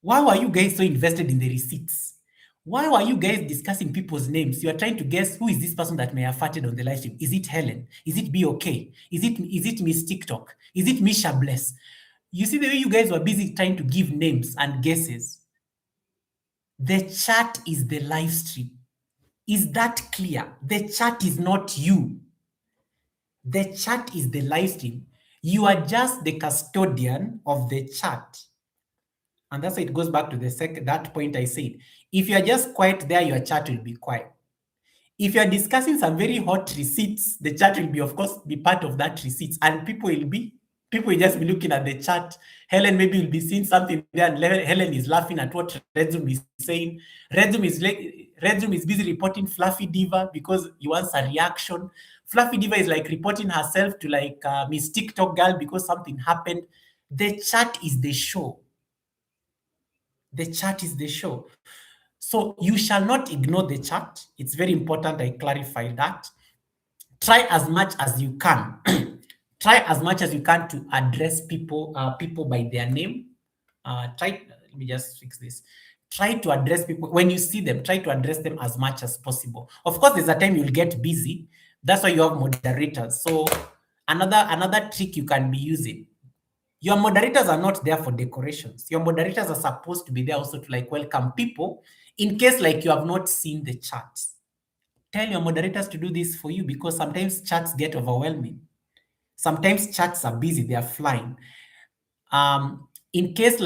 why were you guys so invested in the receipts? Why were you guys discussing people's names? You are trying to guess who is this person that may have farted on the live stream. Is it Helen? Is it Be Okay? Is it Miss TikTok? Is it Misha Bless? You see the way you guys were busy trying to give names and guesses. The chat is the live stream. Is that clear? The chat is not you. The chat is the live stream. You are just the custodian of the chat. And that's why it goes back to that point I said. If you're just quiet there, your chat will be quiet. If you're discussing some very hot receipts, the chat will be, of course, be part of that receipts. And people will just be looking at the chat. Helen maybe will be seeing something there, and Helen is laughing at what Redzum is saying. Redzum is busy reporting Fluffy Diva because he wants a reaction. Fluffy Diva is like reporting herself to like Miss TikTok girl because something happened. The chat is the show. The chat is the show. So you shall not ignore the chat. It's very important I clarify that. Try as much as you can. Try as much as you can to address people by their name. Let me just fix this. Try to address people when you see them. Try to address them as much as possible. Of course, there's a time you'll get busy. That's why you have moderators. So another trick you can be using. Your moderators are not there for decorations. Your moderators are supposed to be there also to like welcome people in case like you have not seen the chats. Tell your moderators to do this for you because sometimes chats get overwhelming. Sometimes chats are busy, they are flying. In case,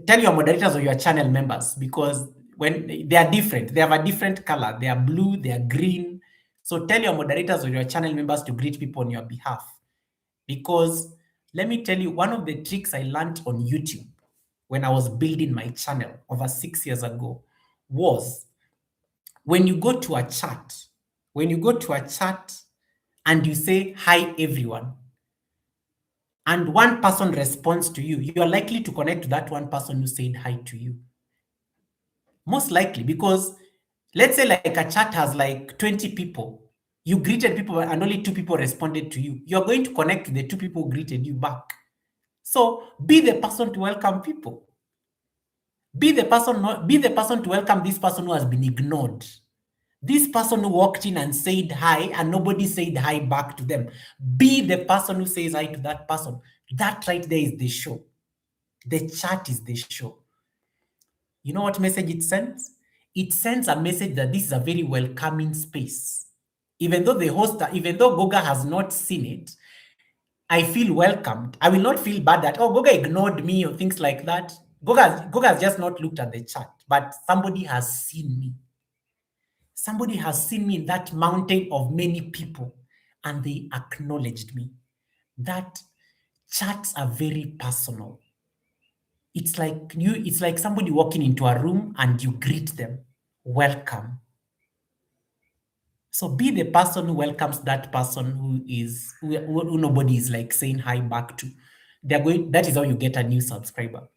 tell your moderators or your channel members because when they are different, they have a different color. They are blue, they are green. So tell your moderators or your channel members to greet people on your behalf. Because let me tell you, one of the tricks I learned on YouTube when I was building my channel over 6 years ago was when you go to a chat, and you say, hi, everyone, and one person responds to you, you are likely to connect to that one person who said hi to you. Most likely, because let's say like a chat has like 20 people. You greeted people and only 2 people responded to you. You're going to connect to the 2 people who greeted you back. So be the person to welcome people. Be the person to welcome this person who has been ignored. This person who walked in and said hi and nobody said hi back to them. Be the person who says hi to that person. That right there is the show. The chat is the show. You know what message it sends? It sends a message that this is a very welcoming space. Even though Goga has not seen it, I feel welcomed. I will not feel bad that, oh, Goga ignored me or things like that. Goga has just not looked at the chat, but somebody has seen me. Somebody has seen me in that mountain of many people. and they acknowledged me. That chats are very personal. It's like somebody walking into a room and you greet them. Welcome. So be the person who welcomes that person who nobody is like saying hi back to. They're going, that is how you get a new subscriber.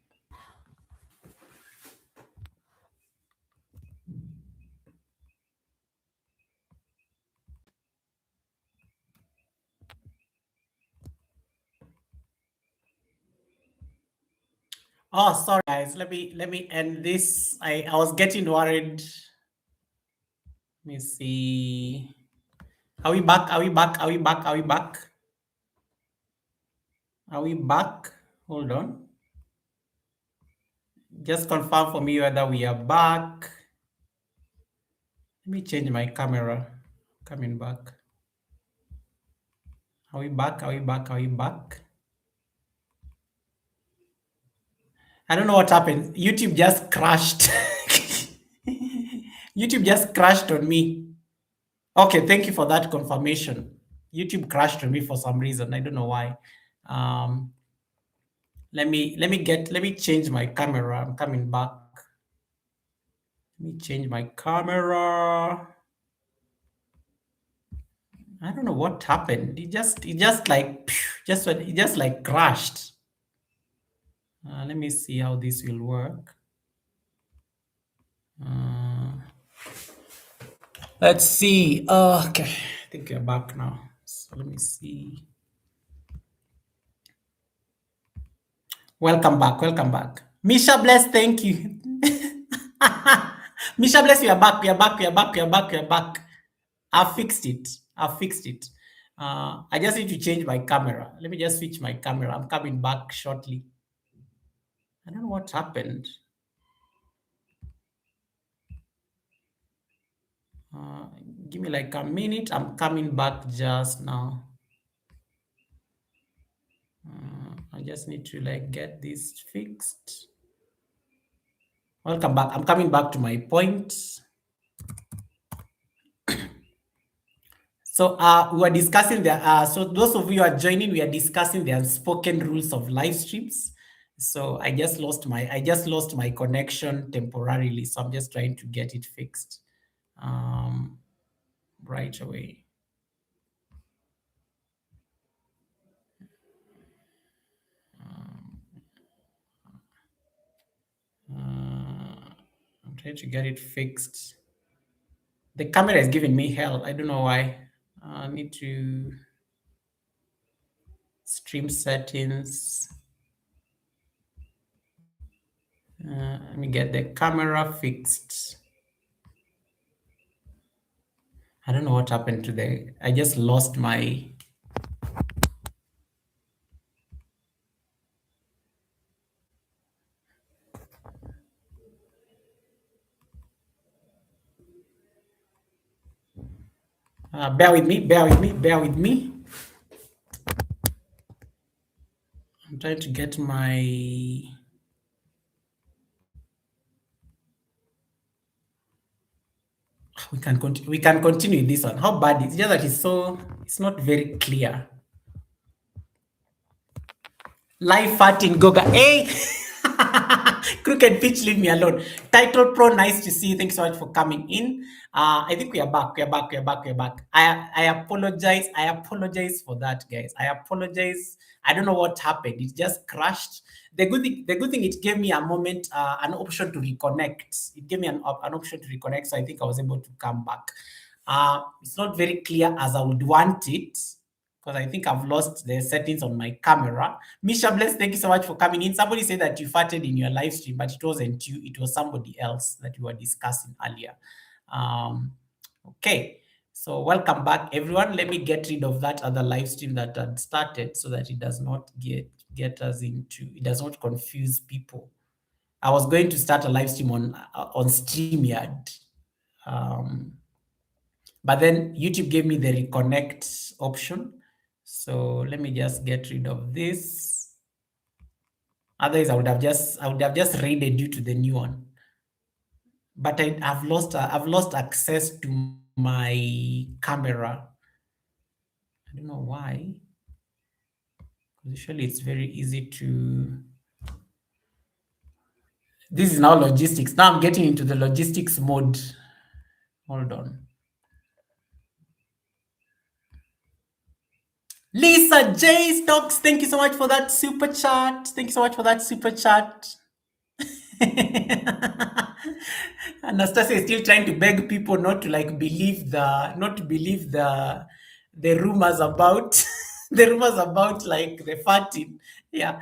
Oh, sorry guys. Let me end this. I was getting worried. Let me see. Are we back? Are we back? Are we back? Are we back? Are we back? Hold on. Just confirm for me whether we are back. Let me change my camera. Coming back. Are we back? Are we back? Are we back? I don't know what happened. YouTube just crashed. YouTube just crashed on me. Okay, thank you for that confirmation. YouTube crashed on me for some reason. I don't know why. Um, let me change my camera. I'm coming back. Let me change my camera. I don't know what happened. It just like it just like crashed. Let me see how this will work. Uh, let's see. Okay, I think we're back now. So let me see. Welcome back. Welcome back. Misha Bless, thank you. Misha Bless, we are back. We are back. We are back. We are back. We are back. I fixed it. I fixed it. I just need to change my camera. Let me just switch my camera. I'm coming back shortly. I don't know what happened. Uh, Give me like a minute. I'm coming back just now. I just need to like get this fixed. Welcome back. I'm coming back to my point. So we were discussing the so those of you who are joining, we are discussing the unspoken rules of live streams. So I just lost my connection temporarily. So I'm just trying to get it fixed um, right away. I'm trying to get it fixed. The camera is giving me hell. I don't know why. I need to stream settings. Let me get the camera fixed. I don't know what happened today. I just lost my. Bear with me. Bear with me. Bear with me. I'm trying to get my. We can continue this one. How bad is it? Just that it's not very clear. Live fat in Goga. Hey! Crooked Pitch, leave me alone. Title Pro, nice to see you. Thanks so much for coming in. I think we are back. We are back. We are back. We are back. I apologize. I apologize for that, guys. I apologize. I don't know what happened. It just crashed. The good thing, it gave me a moment, an option to reconnect. It gave me an option to reconnect, so I think I was able to come back. It's not very clear as I would want it because I think I've lost the settings on my camera. Misha Bless, thank you so much for coming in. Somebody said that you farted in your live stream, but it wasn't you, it was somebody else that you were discussing earlier. Okay, so welcome back, everyone. Let me get rid of that other live stream that had started so that it does not get us into, it does not confuse people. I was going to start a live stream on StreamYard. But then YouTube gave me the reconnect option. So let me just get rid of this. Otherwise, I would have just raided you to the new one. But I've lost access to my camera. I don't know why. Usually it's very easy to. This is now logistics. Now I'm getting into the logistics mode. Hold on. Lisa J Stocks, thank you so much for that super chat. Thank you so much for that super chat. Anastasia is still trying to beg people not to like believe the not to believe the rumors about the rumors about like the farting. Yeah.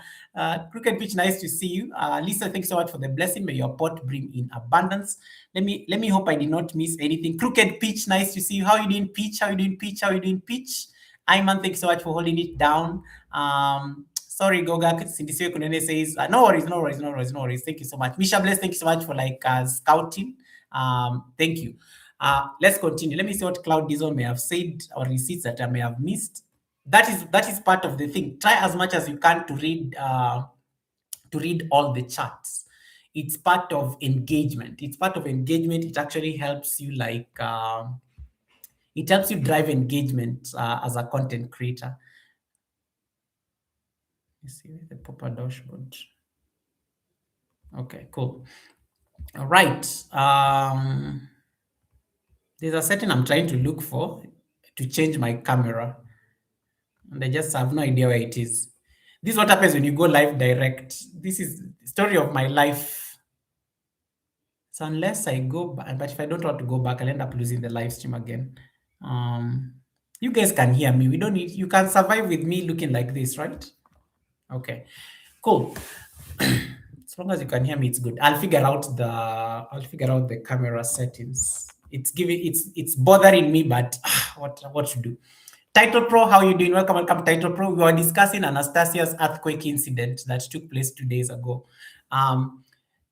Crooked Pitch, nice to see you. Lisa, thanks so much for the blessing. May your pot bring in abundance. Let me hope I did not miss anything. Crooked Pitch, nice to see you. How you doing, Pitch? How you doing, Pitch? How you doing, Pitch? Iman, thanks so much for holding it down. Sorry, Goga. Sindisiwe Kunene says, no worries, no worries, no worries, no worries. Thank you so much. Misha Bless, thank you so much for like scouting. Thank you. Let's continue. Let me see what Cloud Diesel may have said or receipts that I may have missed. That is part of the thing. Try as much as you can to read all the charts. It's part of engagement. It's part of engagement. It actually helps you like it helps you drive engagement as a content creator. You see the proper dashboard. Okay, cool. All right. There's a setting I'm trying to look for to change my camera, and I just have no idea where it is. This is what happens when you go live direct. This is the story of my life. So unless I go back, but if I don't want to go back, I'll end up losing the live stream again. You guys can hear me. We don't need. You can survive with me looking like this, right? Okay, cool. As long as you can hear me, it's good. I'll figure out the camera settings. It's bothering me, but what to do? Title Pro, how you doing? Welcome, Title Pro. We were discussing Anastasia's earthquake incident that took place 2 days ago.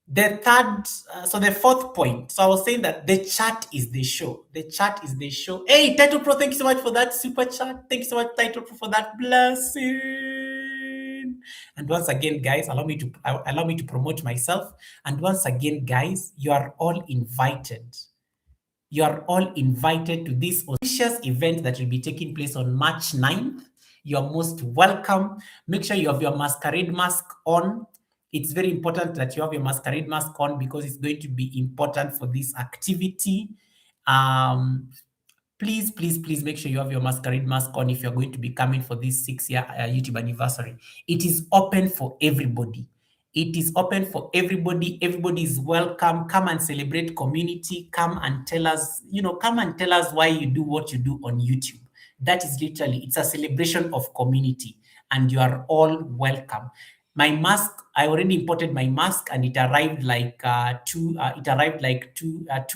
The fourth point. So I was saying that the chat is the show. The chat is the show. Hey, Title Pro, thank you so much for that super chat. Thank you so much, Title Pro, for that blessing. And once again, guys, allow me to promote myself. And once again, guys, you are all invited. You are all invited to this auspicious event that will be taking place on March 9th. You're most welcome. Make sure you have your masquerade mask on. It's very important that you have your masquerade mask on because it's going to be important for this activity. Please make sure you have your masquerade mask on if you're going to be coming for this 6-year YouTube anniversary. It is open for everybody. It is open for everybody. Everybody is welcome. Come and celebrate community. Come and tell us why you do what you do on YouTube. That is literally, it's a celebration of community, and you are all welcome. My mask, I already imported my mask, and it arrived like 2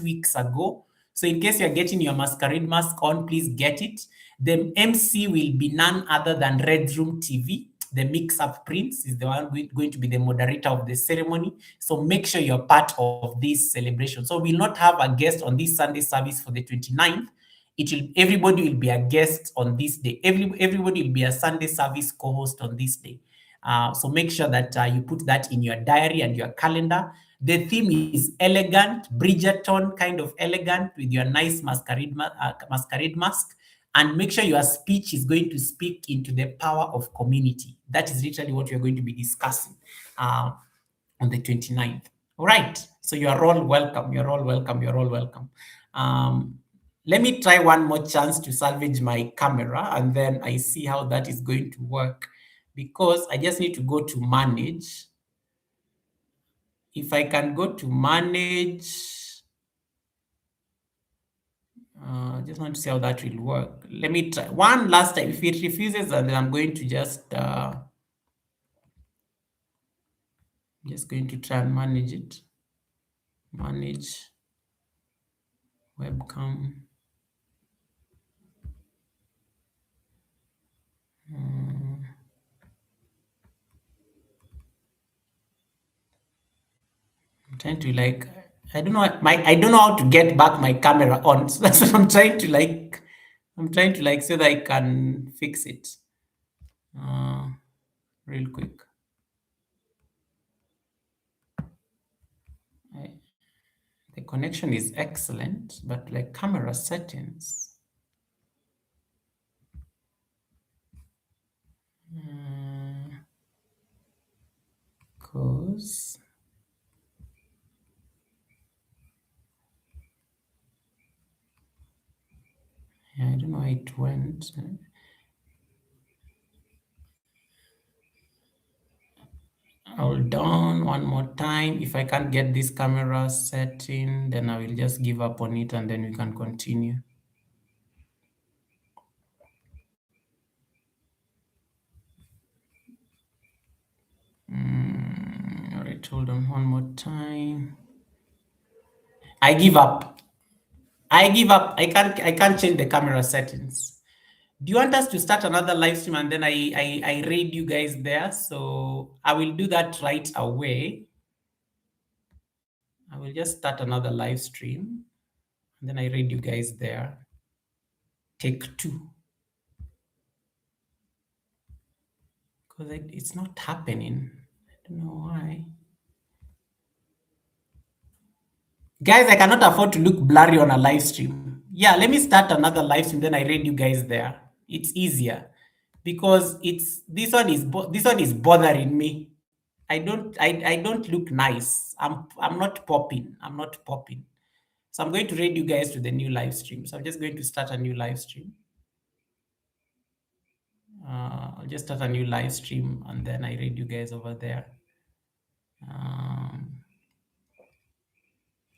weeks ago. So in case you're getting your masquerade mask on, please get it. The MC will be none other than Red Room TV. The Mix-Up Prince is the one going to be the moderator of the ceremony. So make sure you're part of this celebration. So we'll not have a guest on this Sunday service for the 29th. Everybody will be a guest on this day. Everybody will be a Sunday service co-host on this day. So make sure that you put that in your diary and your calendar. The theme is elegant, Bridgerton kind of elegant, with your nice masquerade mask. And make sure your speech is going to speak into the power of community. That is literally what we're going to be discussing on the 29th. All right. So you are all welcome. You're all welcome. You're all welcome. Let me try one more chance to salvage my camera, and then I see how that is going to work, because I just need to go to manage. If I can go to manage, I just want to see how that will work. Let me try one last time. If it refuses, then I'm going to just going to try and manage it. Manage webcam. I'm trying to like, I don't know how to get back my camera on. So that's what I'm trying to like. I'm trying to like so that I can fix it real quick. The connection is excellent, but like camera settings. Cause I don't know where it went. Hold on one more time. If I can't get this camera setting, then I will just give up on it and then we can continue. All right, hold on one more time. I give up. I give up. I can't change the camera settings. Do you want us to start another live stream and then I raid you guys there? So I will do that right away. I will just start another live stream and then I raid you guys there. Take two. Because it's not happening. I don't know why. Guys, I cannot afford to look blurry on a live stream. Yeah, let me start another live stream, then I raid you guys there. It's easier because it's this one is bothering me. I don't look nice. I'm not popping. I'm not popping. So I'm going to raid you guys to the new live stream. So I'm just going to start a new live stream. I'll just start a new live stream and then I raid you guys over there.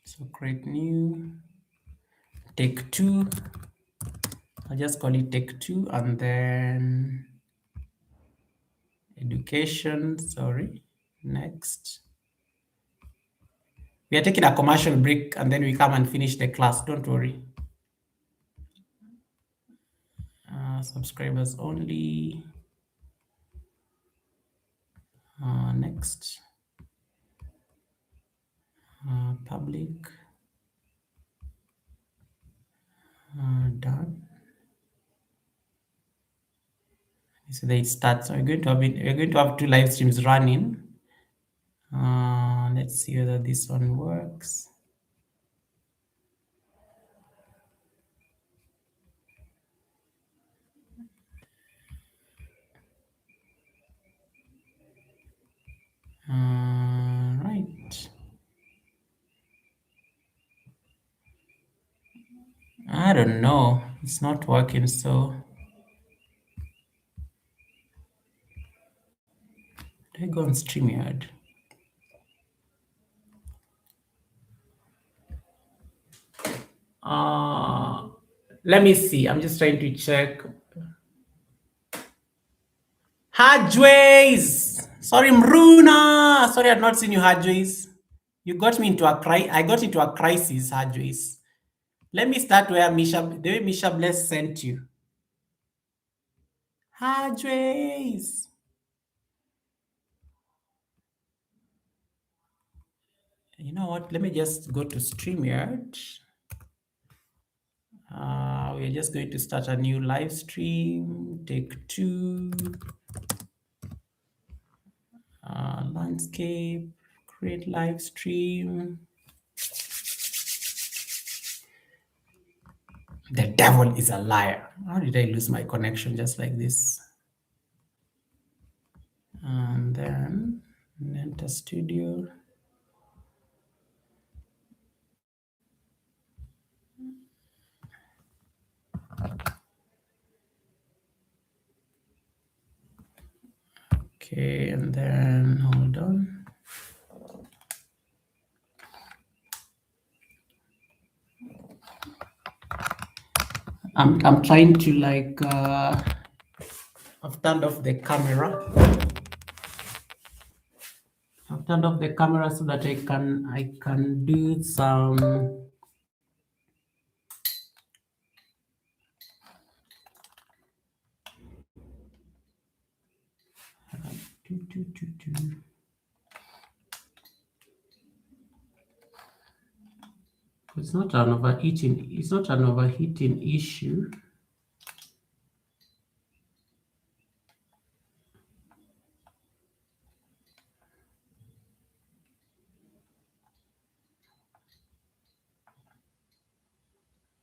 So create new, take two. I'll just call it take two and then education. Sorry. Next. We are taking a commercial break and then we come and finish the class. Don't worry. Subscribers only. Next. Public. Done. So that it starts. So we're going to have two live streams running. Let's see whether this one works. Right. I don't know. It's not working. So I go on StreamYard. Let me see. I'm just trying to check. Hadways! Sorry, Mruna! Sorry, I've not seen you, Hadways. You got me into I got into a crisis, Hadways. Let me start where the way Misha Bless sent you. Hadways! You know what? Let me just go to StreamYard. We're just going to start a new live stream. Take two. Landscape. Create live stream. The devil is a liar. How did I lose my connection just like this? And then enter studio. Okay, and then hold on. I'm trying to like I've turned off the camera. I've turned off the camera so that I can do some It's not an overheating. It's not an overheating issue.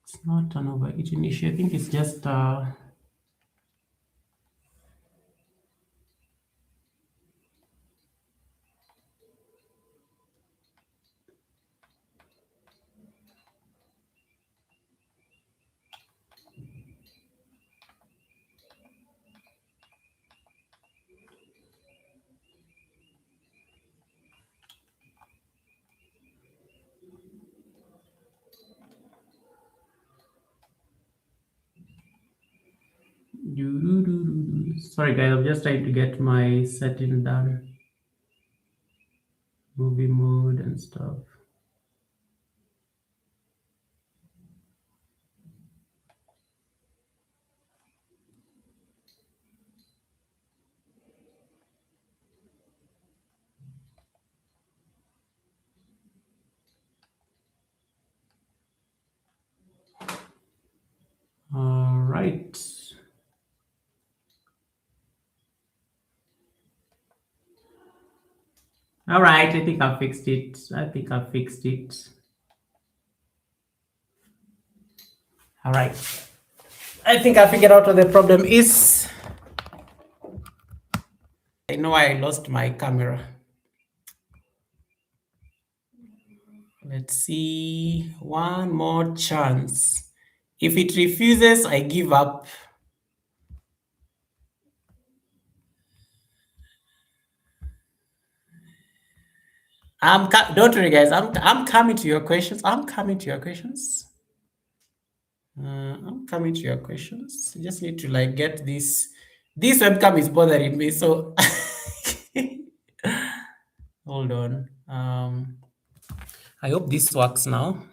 It's not an overheating issue. I think it's just Sorry, guys, I'm just trying to get my setting done. Movie mode and stuff. All right. All right, I think I fixed it. I think I fixed it. All right. I think I figured out what the problem is. I know I lost my camera. Let's see. One more chance. If it refuses, I give up. Don't worry, guys. I'm coming to your questions. I'm coming to your questions. I'm coming to your questions. I just need to like get this. This webcam is bothering me, so hold on. I hope this works now.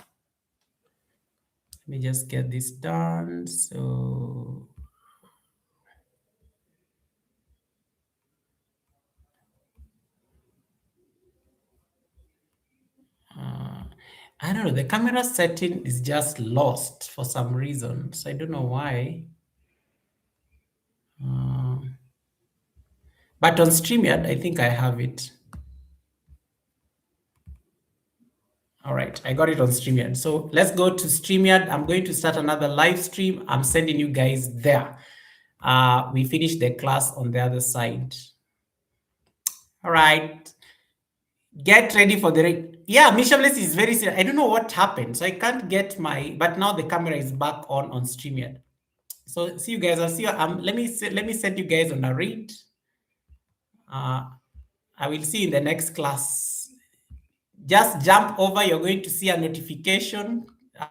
Let me just get this done. So I don't know. The camera setting is just lost for some reason. So I don't know why. But on StreamYard, I think I have it. All right, I got it on StreamYard. So let's go to StreamYard. I'm going to start another live stream. I'm sending you guys there. We finished the class on the other side. All right. Get ready for the yeah, Mishables is very serious. I don't know what happened. So I can't get but now the camera is back on StreamYard. So see you guys. I'll see you. Let me send you guys on a read. I will see you in the next class. Just jump over. You're going to see a notification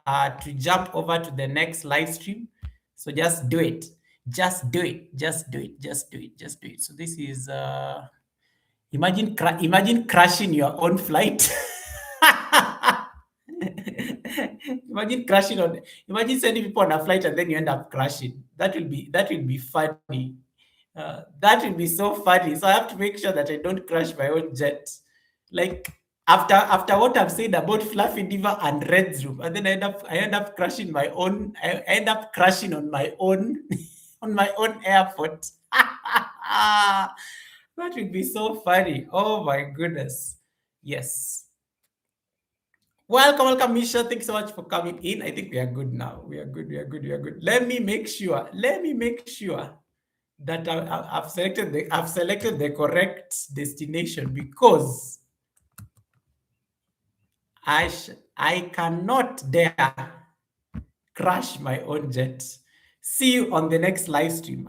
to jump over to the next live stream. So just do it. Just do it. Just do it. Just do it. Just do it. So this is imagine crashing your own flight. Imagine sending people on a flight and then you end up crashing. That will be funny. That will be so funny. So I have to make sure that I don't crash my own jet. Like after what I've said about Fluffy Diva and Red Room, and then I end up crashing my own. I end up crashing on my own on my own airport. That would be so funny. Oh my goodness. Yes. Welcome, Misha. Thanks so much for coming in. I think we are good now. We are good. We are good. We are good. Let me make sure that I've selected the correct destination because I cannot dare crash my own jet. See you on the next live stream.